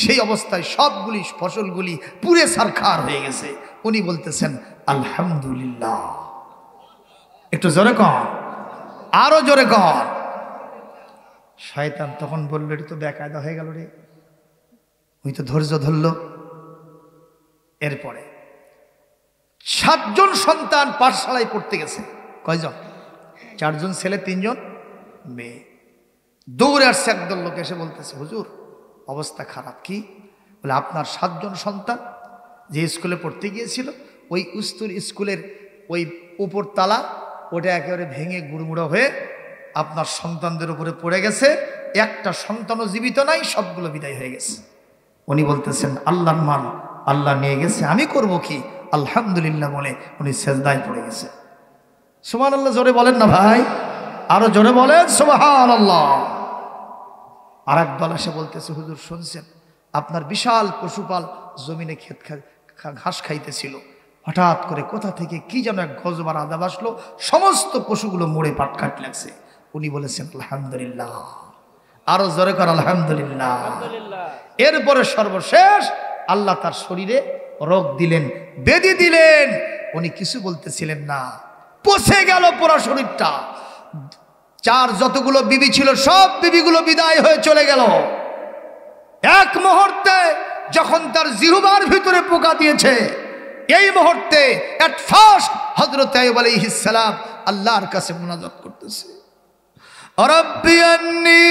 সেই অবস্থায় সবগুলি ফসলগুলি পুড়ে ছারখার হয়ে গেছে। উনি বলতেছেন, আলহামদুলিল্লাহ। একটু জোরে কর, আরো জোরে কর। শয়তান তখন বলল, এটা তো বেকায়দা হয়ে গেল রে। উনি তো ধৈর্য ধরল। এরপরে 7 জন সন্তান পাঠশালায় পড়তে গেছে। কয়জন? 4 জন ছেলে, 3 জন মেয়ে। দৌড়ে আসছে একদল লোক, এসে বলতেছে, হুজুর অবস্থা খারাপ। কি বলে? আপনার 7 জন সন্তান যে স্কুলে পড়তে গিয়েছিল, ওই উস্তুর স্কুলের ওই উপর তালা, ওটা একেবারে ভেঙে গুড়মুড়ো হয়ে আপনার সন্তানদের উপরে পড়ে গেছে, একটা সন্তানও জীবিত নাই, সবগুলো বিদায় হয়ে গেছে। উনি বলতেছেন আল্লাহর মাল আল্লাহ নিয়ে গেছে, আমি করব কি, আলহামদুলিল্লাহ বলে উনি সেজদায় পড়ে গেছে। সুবহানাল্লাহ জোরে বলেন না ভাই, আরো জোরে বলেন সুবহানাল্লাহ। আর এক দল এসে বলতেছে হুজুর শুনছেন আপনার বিশাল পশুপাল জমিনে ঘাস খাইতেছিল, হঠাৎ করে কোথা থেকে কি যেন এক গজবার আদাব আসলো, সমস্ত পশুগুলো মরে পাটকাট লাগছে। উনি বলেছেন আলহামদুলিল্লাহ, আরো জোরে কর আলহামদুলিল্লাহ। এরপরে সর্বশেষ আল্লাহ তার শরীরে রোগ দিলেন, বেদি দিলেন, উনি কিছু বলতেছিলেন না, পচে গেল পুরো শরীরটা। চার যতগুলো বিবি ছিল সব বিবিগুলো বিদায় হয়ে চলে গেল। এক মুহূর্তে যখন তার জিহ্বার ভিতরে পোকা দিয়েছে, এই মুহূর্তে এট ফার্স্ট হযরত আইয়ুব আলাইহিস সালাম আল্লাহর কাছে মুনাজাত করতেছে, রব্বি আন্নী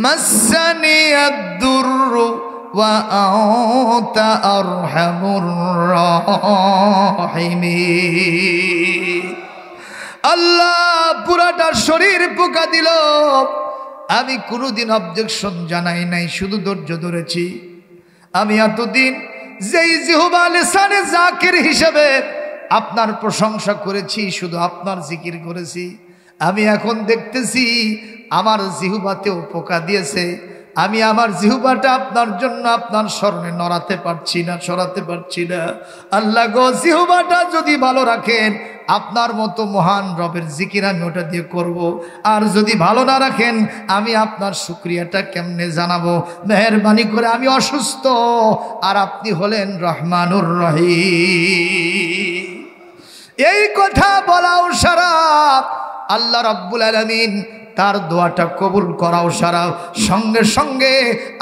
মাসসানি আদ-দুররু ওয়া আনতা আরহামুর রাহিমিন। আল্লাহ পুরাটা শরীর পোকা দিল, আমি কোনোদিন অবজেকশন জানাই নাই, শুধু ধৈর্য ধরেছি। আমি এতদিন যেই জিহ্বা লিসানে জাকির হিসেবে আপনার প্রশংসা করেছি, শুধু আপনার জিকির করেছি, আমি এখন দেখতেছি আমার জিহ্বাতেও পোকা দিয়েছে। আমি আমার জিহ্বাটা আপনার জন্য আপনার স্মরণে নড়াতে পারছি না, সরাতে পারছি না। আল্লাহ গো, জিহ্বাটা যদি ভালো রাখেন আপনার মতো মহান রবের জিকির আমি ওটা দিয়ে করব, আর যদি ভালো না রাখেন আমি আপনার শুকরিয়াটা কেমনে জানাবো? মেহেরবানি করে, আমি অসুস্থ আর আপনি হলেন রহমানুর রহিম। এই কথা বলাও সারা আল্লাহ রাব্বুল আলামিন তার দোয়াটা কবুল করাও সারা। সঙ্গে সঙ্গে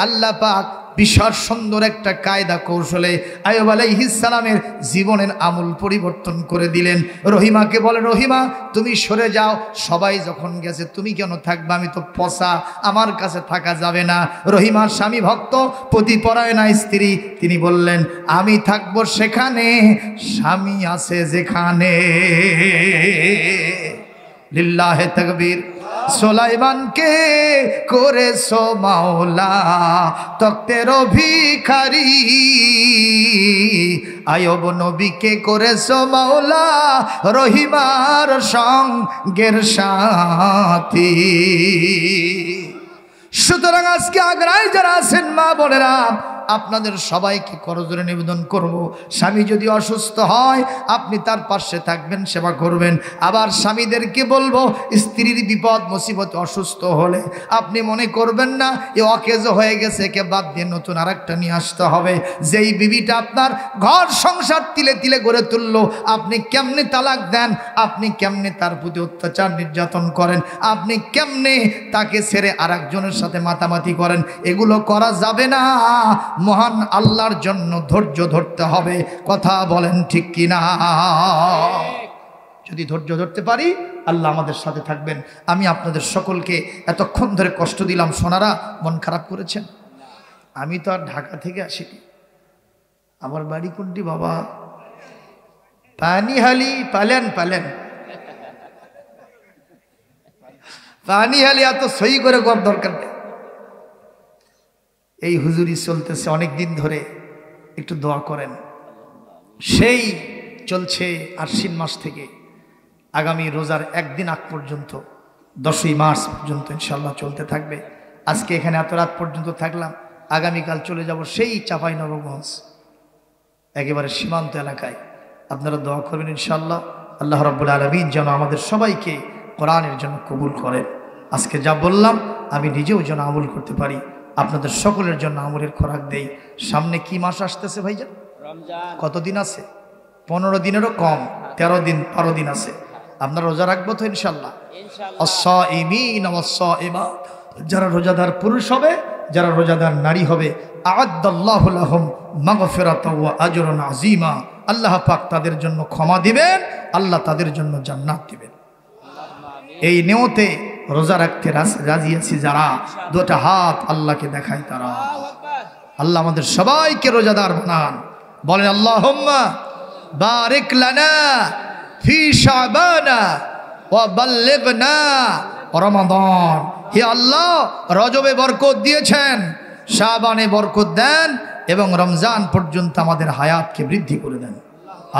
আল্লাহ পাক বিশাল সুন্দর একটা কায়দা কৌশলে আইয়ুব আলাইহিস সালামের জীবনের আমূল পরিবর্তন করে দিলেন। রহিমাকে বলে, রহিমা তুমি সরে যাও, সবাই যখন গেছে তুমি কেন থাকবে, আমি তো পচা, আমার কাছে থাকা যাবে না। রহিমার স্বামী ভক্ত, পতিপরায়ণা স্ত্রী, তিনি বললেন আমি থাকবো সেখানে স্বামী আছে যেখানে। লিল্লাহে তাকবীর। সুলাইমানকে করেছো মাওলা তক্তের ভিখারি, আইয়ুব নবীকে করেছো মাওলা রহিমার সঙ্গের সাথী। সুতরাং আজকে আগ্রায় যারা আছেন মা বোনেরা, আপনাদের সবাইকে করজোরে নিবেদন করব, স্বামী যদি অসুস্থ হয় আপনি তার পাশে থাকবেন, সেবা করবেন। আবার স্বামীদেরকে বলবো, স্ত্রীর বিপদ মুসিবত অসুস্থ হলে আপনি মনে করবেন না এ অকেজ হয়ে গেছে, একে বাদ দিয়ে নতুন আরেকটা নিয়ে আসতে হবে। যেই বিবিটা আপনার ঘর সংসার তিলে তিলে গড়ে তুললো, আপনি কেমনে তালাক দেন, আপনি কেমনে তার প্রতি অত্যাচার নির্যাতন করেন, আপনি কেমনে তাকে ছেড়ে আরেকজনের সাথে মাতামাতি করেন, এগুলো করা যাবে না। মহান আল্লাহর জন্য ধৈর্য ধরতে হবে। কথা বলেন ঠিক কিনা? যদি ধৈর্য ধরতে পারি আল্লাহ আমাদের সাথে থাকবেন। আমি আপনাদের সকলকে এতক্ষণ ধরে কষ্ট দিলাম, সোনারা মন খারাপ করেছেন? আমি তো আর ঢাকা থেকে আসিনি, আমার বাড়ি কোনটি বাবা? পানিহালি। পালেন পালেন পানিহালি, এত সই করে কর দরকার নেই। এই হুজুরি চলতেছে অনেক দিন ধরে, একটু দোয়া করেন। সেই চলছে আশ্বিন মাস থেকে আগামী রোজার একদিন আগ পর্যন্ত, 10ই মার্চ পর্যন্ত ইনশাল্লাহ চলতে থাকবে। আজকে এখানে এত রাত পর্যন্ত থাকলাম, আগামীকাল চলে যাব সেই চাঁপাইনবাবগঞ্জ, একেবারে সীমান্ত এলাকায়। আপনারা দোয়া করবেন ইনশাল্লাহ, আল্লাহ রাব্বুল আলামিন যেন আমাদের সবাইকে কোরআনের জন্য কবুল করেন। আজকে যা বললাম আমি নিজেও যেন আমল করতে পারি, আপনাদের সকলের জন্য আমলের খোরাক দেই। সামনে কি মাস আসতেছে ভাইজান? রমজান। কতদিন আছে? 15 দিনেরও কম, 13 দিন 12 দিন আছে। আপনারা রোজা রাখবো তো ইনশাল্লাহ? আস-সাইমিন ওয়াস-সাইমাত, যারা রোজাদার পুরুষ হবে, যারা রোজাদার নারী হবে, আ'আদ্দাল্লাহু লাহুম মাগফিরাতাও ওয়া আজরুন আযীমা, আল্লাহ পাক তাদের জন্য ক্ষমা দিবেন, আল্লাহ তাদের জন্য জান্নাত দিবেন। এই নিয়তে রোজা রাখতে রাজি আছি যারা, দুটো হাত আল্লাহকে দেখায় তারা। আল্লাহ আমাদের সবাইকে রোজাদার বানান। বলেন আল্লাহুম্মা বারিক লানা ফি শাবানা ওয়া বাল্লিগনা রমাদান। হে আল্লাহ, রজবে বরকত দিয়েছেন, শাবানে বরকত দেন এবং রমজান পর্যন্ত আমাদের হায়াতকে বৃদ্ধি করে দেন।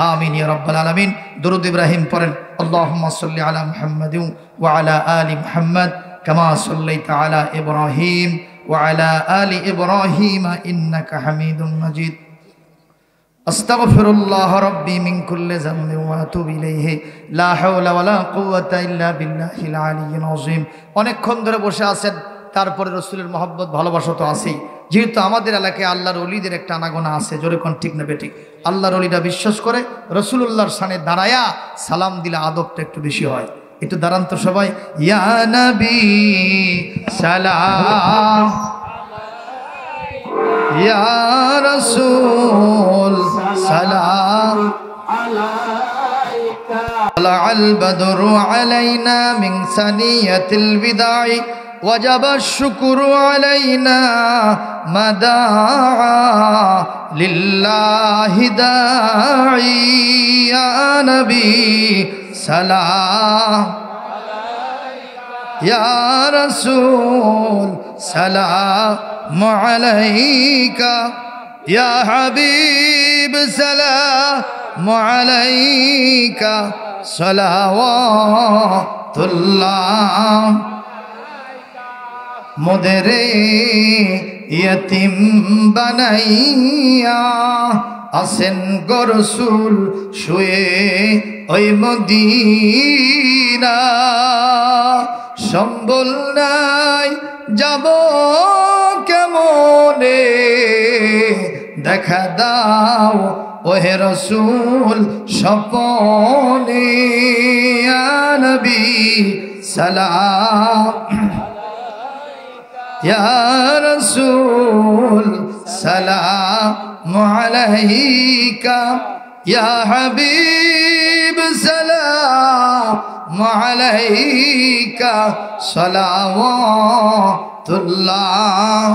আমিন ইয়া রাব্বাল আলামিন। দরুদ ইব্রাহিম পড়েন। আল্লাহুম্মা সাল্লি আলা মুহাম্মাদিন ওয়া আলা আলি মুহাম্মাদ কামা সাল্লাইতা আলা ইব্রাহিম ওয়া আলা আলি ইব্রাহিম ইন্নাকা হামিদুম মাজিদ। আস্তাগফিরুল্লাহ রাব্বি মিন কুল্লি যামবিন ওয়া আতুবু ইলাইহি লা হাওলা ওয়ালা কুওয়াতা ইল্লা বিল্লাহিল আলিয়্যিল আযীম। অনেকক্ষণ ধরে বসে আছেন, তারপরে রাসূলের মহব্বত ভালোবাসা তো আছেই। যেহেতু আমাদের এলাকায় আল্লাহর ওলিদের একটা আনাগোনা আছে, জোরে কোন ঠিক না বেঠিক? আল্লাহর ওলিরা বিশ্বাস করে রাসূলুল্লাহর সামনে দাঁড়ায়া সালাম দিলে আদবটা একটু বেশি হয়। একটু দাঁড়ান তো সবাই। ইয়া নবী সালাম, ইয়া রাসূল সালাম আলাইকা। طلع البدر علينا من ثنية الوداع وجب الشكر علينا ما دعا لله داعي يا نبي سلام يا رسول سلام عليك يا حبيب سلام عليك صلوات الله মোদেরে ইয়তিম বানাইয়া আসেন গো রাসূল শুয়ে ওই মদিনা। সম্বল নাই যাব কেমনে, দেখা দাও ওহে রাসূল স্বপনে। ইয়া নবী সালাম يا رسول سلام عليك يا حبيب سلام عليك صلوات الله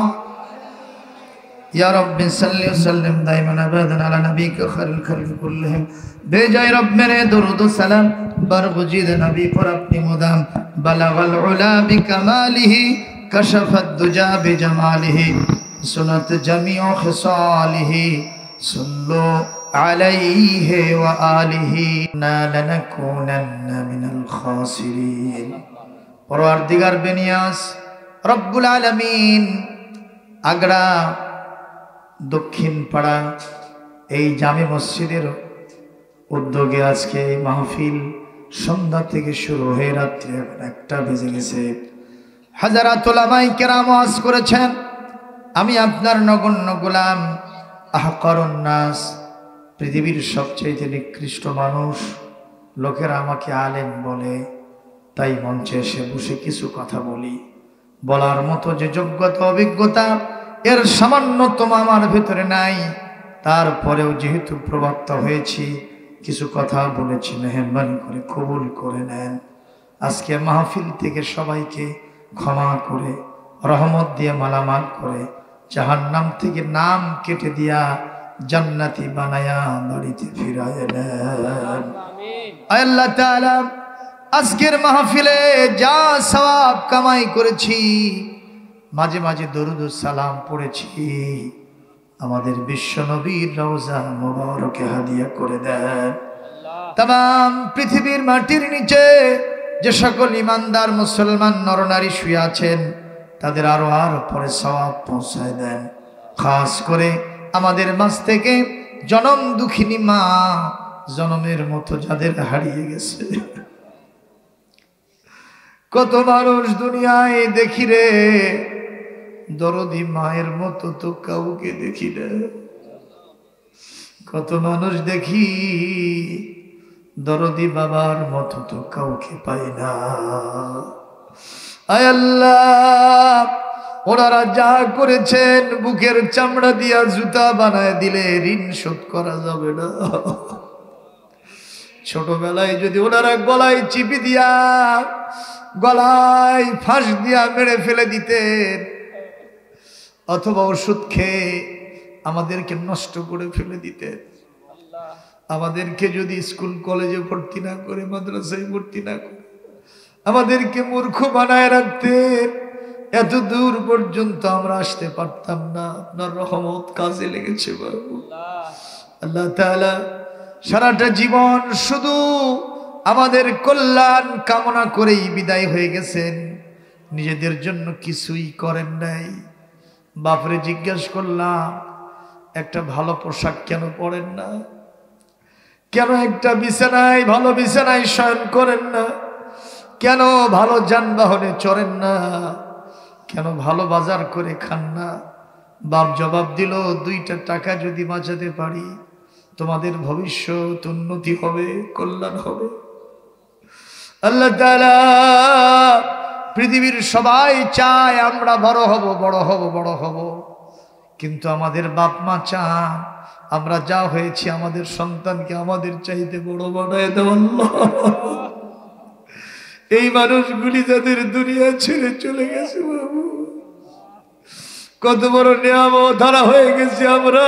يا رب صل وسلم دائما ابدا على نبيك خير الخلق كلهم बेजाय रब मेरे दुरूद सलाम बरगुजीद नबी पर अपनी मुदाम बलगल उला बिकमालिही कशफत दुजा बिजमालिही सुनत जमीओ खिसालिही सल्लु अलैहि व आलिही ना लनकुनन्न मिनल खासिरीन। परवरदिगार बेनियास रब्बुल आलमीन आगड़ा दक्षिण पाड़ा এই জামে মসজিদের উদ্যোগে আজকে এই মাহফিল সন্ধ্যা থেকে শুরু হয়ে রাত্রি এখন 1টা বেজে গেছে। হাজারাত উলামায়ে কেরাম ওয়াজ করেছেন। আমি আপনার নগণ্য গোলাম, আহকারুন নাস, পৃথিবীর সবচেয়ে নিকৃষ্ট মানুষ। লোকেরা আমাকে আলেম বলে, তাই মঞ্চে এসে বসে কিছু কথা বলি। বলার মতো যে যোগ্যতা অভিজ্ঞতা এর সামান্যতম আমার ভিতরে নাই, তারপরেও যেহেতু প্রবক্তা হয়েছি কিছু কথা বলেছি, মেহেরবানি করে কবুল করে নেন। আজকে মাহফিল থেকে সবাইকে ক্ষমা করে রহমত দিয়ে মালামাল করে জাহান্নাম থেকে নাম কেটে দিয়া জান্নাতি বানায়া বাড়িতে ফিরায় নেন। আল্লাহ তাআলা আজকের মাহফিলে যা সওয়াব কামাই করেছি, মাঝে মাঝে দরুদ ও সালাম পড়েছি, আমাদের বিশ্ব নবীর রওজা মুবারকে হাদিয়া করে দেন। तमाम পৃথিবীর মাটির নিচে যে সকল ইমানদার মুসলমান নরনারী শুয়ে আছেন তাদের আরো পরে সওয়াব পৌঁছায় দেন। খাস করে আমাদের মাঝ থেকে জনম দুঃখিনী মা, জনমের মতো যাদের হারিয়ে গেছে, কত মানুষ দুনিয়ায় দেখি রে, দরদি মায়ের মতো তো কাউকে দেখি না। কত মানুষ দেখি দরদি বাবার মতো তো কাউকে পাই না। আয় আল্লাহ, ওনারা যা করেছেন বুকের চামড়া দিয়া জুতা বানায় দিলে ঋণ শোধ করা যাবে না। ছোটবেলায় যদি ওনারা গলায় চিপি দিয়া, গলায় ফাঁস দিয়া মেরে ফেলে দিতেন, অথবা ওষুধ খেয়ে আমাদেরকে নষ্ট করে ফেলে দিতেন, আমাদেরকে যদি স্কুল কলেজে ভর্তি না করে মাদ্রাসায় ভর্তি না করে আমাদেরকে মূর্খ বানায় রাখতেন, এত দূর পর্যন্ত আমরা আসতে পারতাম না। আপনার রহমত কাজে লেগেছে বাবু। আল্লাহ তাআলা সারাটা জীবন শুধু আমাদের কল্যাণ কামনা করেই বিদায় হয়ে গেছেন, নিজেদের জন্য কিছুই করেন নাই। বাপরে জিজ্ঞাসা করলাম, একটা ভালো পোশাক কেন পরেন না? কেন একটা বিছানায় ভালো বিছানায় শয়ন করেন না? কেন ভালো যানবাহনে চড়েন না? কেন ভালো বাজার করে খান না? বাপ জবাব দিল, 2টা টাকা যদি বাঁচাতে পারি তোমাদের ভবিষ্যৎ উন্নতি হবে, কল্যাণ হবে। আল্লাহ তাআলা পৃথিবীর সবাই চায় আমরা বড় হব, বড় হব, বড় হব, কিন্তু আমাদের বাপ মা চান আমরা যা হয়েছি আমাদের সন্তানকে আমাদের চাইতে বড় বানায় দেব। এই মানুষগুলি যাদের দুনিয়া ছেড়ে চলে গেছে বাবু, কত বড় নিয়ামত ধরা হয়ে গেছে আমরা।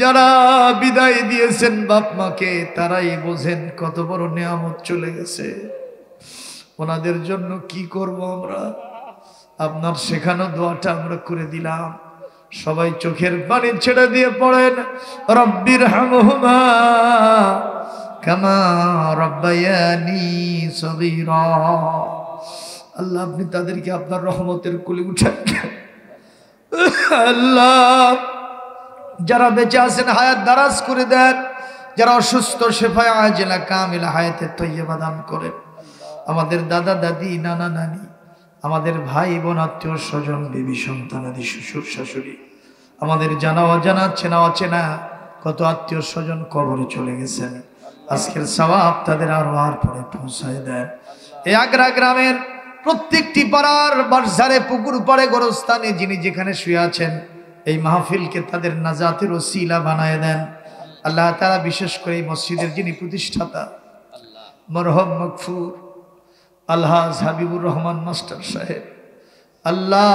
যারা বিদায় দিয়েছেন বাপ মাকে তারাই বোঝেন কত বড় নিয়ামত চলে গেছে। ওনাদের জন্য কি করব আমরা? আপনার শেখানো দোয়াটা আমরা করে দিলাম। সবাই চোখের পানি ছেড়ে দিয়ে পড়েন, রব্বির হামহুমা কামা রব্বায়ানি সগীরা। আল্লাহ আপনি তাদেরকে আপনার রহমতের কুলে উঠান। আল্লাহ যারা বেঁচে আছেন হায়াত দারাজ করে দেন, যারা অসুস্থ শেফায়ে আজেলা কামিলা হায়াতে তৈয়বা দান করেন। আমাদের দাদা দাদি, নানা নানি, আমাদের ভাই বোন, আত্মীয় স্বজন, বিবি সন্তান আদি, শ্বশুর শাশুড়ি, আমাদের জানা অজানা, চেনা অচেনা কত আত্মীয় স্বজন কবরে চলে গেছেন, আজকের সওয়াব তাদের আরওয়ার পরে পৌঁছায় দেন। এই আগ্রা গ্রামের প্রত্যেকটি পাড়ার বাজারে, পুকুর পাড়ে, গোরস্থানে যিনি যেখানে শুয়ে আছেন, এই মাহফিলকে তাদের নাজাতের ওসিলা বানায় দেন। আল্লাহ তাআলা বিশেষ করে এই মসজিদের যিনি প্রতিষ্ঠাতা মরহুম মগফুর আলহাজ হাবিবুর রহমান মাস্টার সাহেব, আল্লাহ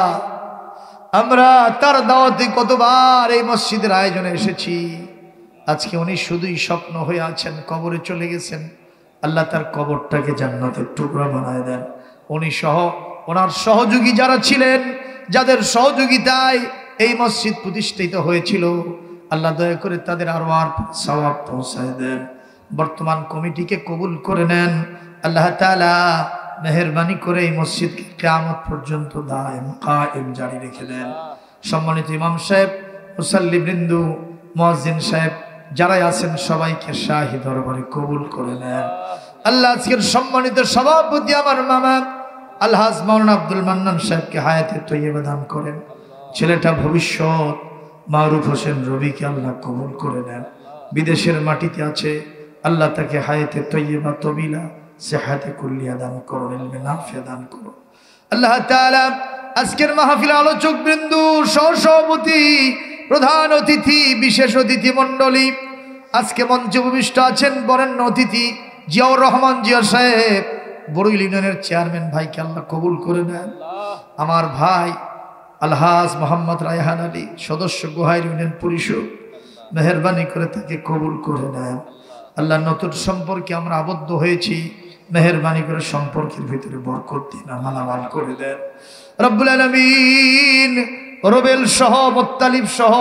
আমরা তার দাওয়াতে কতবার এই মসজিদের আয়োজনে এসেছি, আজকে উনি শুধুই স্বপ্ন হয়ে আছেন, কবরে চলে গেছেন। আল্লাহ তার কবরটাকে জান্নাতের টুকরা বানায় দেন। উনি সহ ওনার সহযোগী যারা ছিলেন, যাদের সহযোগিতায় এই মসজিদ প্রতিষ্ঠিত হয়েছিল, আল্লাহ দয়া করে তাদের আরওয়ার সওয়াব পৌঁছায় দেন। বর্তমান কমিটিকে কবুল করে নেন। আল্লাহ তাআলা মেহেরবানি করে এই মসজিদকে কিয়ামত পর্যন্ত দায়েম কায়েম জারি রেখে দেন। সম্মানিত ইমাম সাহেব, মুসাল্লি বৃন্দু, মুয়াজ্জিন সাহেব যারাই আছেন সবাইকে শাহী দরবারে কবুল করে নেন। আল্লাহ আজকের সম্মানিত সভাপতি আমার মামা আলহাজ মাওলানা আব্দুল মান্নান সাহেবকে হায়াতে তৈয়বা দান করেন। ছেলেটা ভবিষ্যৎ মারুফ হোসেন রবিকে আল্লাহ কবুল করে নেন। বিদেশের মাটিতে আছে, আল্লাহ তাকে হায়াতে তৈয়বা তবিলা সেহাতে কুল্লিয়া দান করুন, ইলমে নাফিয়া দান করুন। আল্লাহ তাআলা আজকের মাহফিল আলোচক বিন্দু, সহসভাপতি, প্রধান অতিথি, বিশেষ অতিথি মণ্ডলী, আজকে মঞ্চে উপবিষ্ট আছেন বরেণ্য অতিথি জিয়াউর রহমান জিয়া সাহেব, বড়ুইল ইউনিয়নের চেয়ারম্যান ভাইকে আল্লাহ কবুল করে নেন। আমার ভাই আলহাজ মোহাম্মদ রায়হান আলী, সদস্য গোহাইর ইউনিয়ন পরিষদ, মেহেরবানি করে তাকে কবুল করে নেন। আল্লাহ নতুন সম্পর্কে আমরা আবদ্ধ হয়েছি, মেহেরবানি করে সম্পর্কের ভিতরে বরকত দিন, মালামাল করে দেন। রব্বুল আলামিন রবেল সহ, মুত্তালিব সহ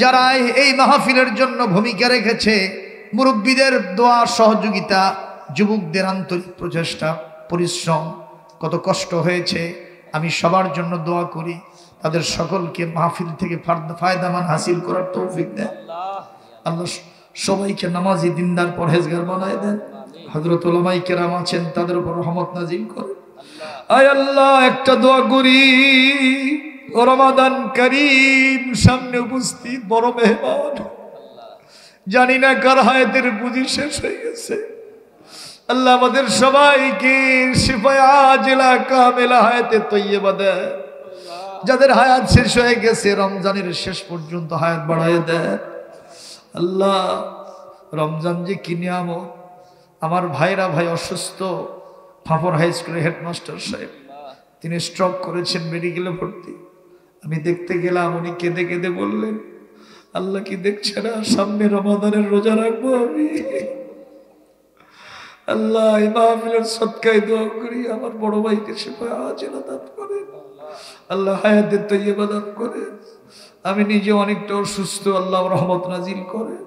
যারা এই মাহফিলের জন্য ভূমিকা রেখেছে, মুরব্বীদের দোয়া সহযোগিতা, যুবকদের আন্তরিক প্রচেষ্টা, পরিশ্রম, কত কষ্ট হয়েছে, আমি সবার জন্য দোয়া করি। তাদের সকলকে মাহফিল থেকে ফায়দামান হাসিল করার তৌফিক দেন। আল্লাহ সবাইকে নামাজি, দিনদার, পরহেজগার বানায় দেন। হযরত উলামায়ে কেরাম আছেন, তাদের উপর রহমত নাজিল করেন। আয় আল্লাহ একটা দোয়া করি, রমাদান কারীম সামনে উপস্থিত, বড় মেহমান, জানি না কার হায়াতের পুঁজি শেষ হয়ে গেছে। আল্লাহ আমাদের সবাইকে শিফায়ে আজেলা কামিলা হায়াতে তৈয়বা দেন। যাদের হায়াত শেষ হয়ে গেছে রমজানের শেষ পর্যন্ত হায়াত বাড়ায় দেন। আল্লাহ রমজান যে কি নিয়ামত। আমার ভাই অসুস্থ, ফাফর হাই স্কুলের হেডমাস্টার সাহেব, তিনি স্ট্রোক করেছেন, মেডিকেলে ভর্তি। আমি দেখতে গেলাম, উনি কেঁদে কেঁদে বললেন, আল্লাহ কি দেখছে না, সামনে রমাদানের রোজা রাখবো আমি। আল্লাহ এই মাহফিলের সদকায় দোয়া করি আমার বড় ভাইকে শিফা আজেলা দান করেন আল্লাহ, হায়াতের তৈয়বা দান করেন। আমি নিজে অনেকটা অসুস্থ, আল্লাহ রহমত নাজিল করেন।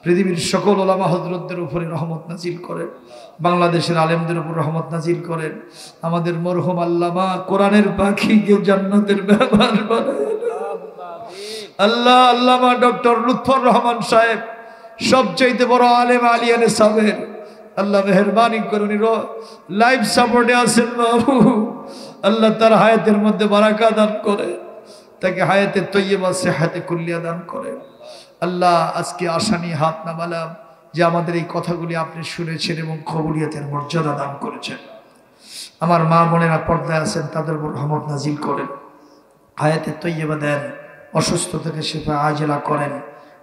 পৃথিবীর সকল ওলামা হযরতদের উপরে রহমত নাজিল করেন, বাংলাদেশের আলেমদের উপর রহমত নাজিল করেন। আমাদের মরহুম আল্লামা কোরআনের পাখিকে জান্নাতের মেহমান বানায় আল্লাহ। আল্লামা ডক্টর লুৎফর রহমান সাহেব সবচাইতে বড় আলেম আলিয়ানে সাহেব, আল্লাহ মেহরবানি করুন, লাইফ সাপোর্টে আছেন বাবু। আল্লাহ তার হায়াতের মধ্যে বারাকা দান করে, তাকে হায়াতে তৈয়বা সেহাতে কুল্লিয়া দান করে। আল্লাহ আজকে আশা নিয়ে হাত নামালাম যে আমাদের এই কথাগুলি আপনি শুনেছেন এবং কবুলিয়তের মর্যাদা দান করেছেন। আমার মা বোনেরা পর্দায় আছেন, তাদের উপর রহমত নাজিল করেন, হায়াতে তৈয়বা দেন, অসুস্থ থেকে শিফা আজেলা করেন,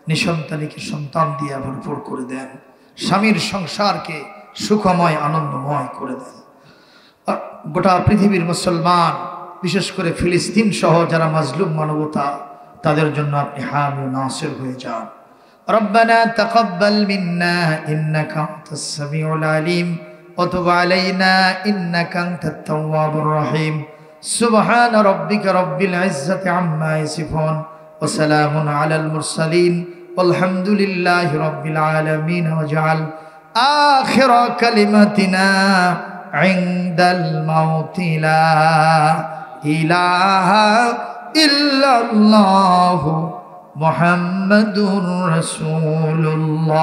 নিঃসন্তানীকে সন্তান দিয়ে ভরপুর করে দেন, স্বামীর সংসারকে সুখময় আনন্দময় করে দেন। গোটা পৃথিবীর মুসলমান, বিশেষ করে ফিলিস্তিন সহ যারা মাজলুম মানবতা, তাদের জন্য আপনি হামি ও নাসির হয়ে যান। রব্বানা তাকাব্বাল মিন্না ইন্নাকা আনতাস সামিউল আলিম ওয়া তুব আলাইনা ইন্নাকা আনতাত তাওয়াবুর রহিম। সুবহানা রাব্বিকা রাব্বিল ইজ্জাতি আম্মা ইয়াসিফুন ওয়া সালামুন আলাল মুরসালিন ওয়ালহামদুলিল্লাহি রাব্বিল আলামিন। ওয়াজআল আখিরা কালিমাতিনা ইনদাল মাউতি লা ইলাহা ইল্লাল্লাহু মুহাম্মাদুর রাসূলুল্লাহ।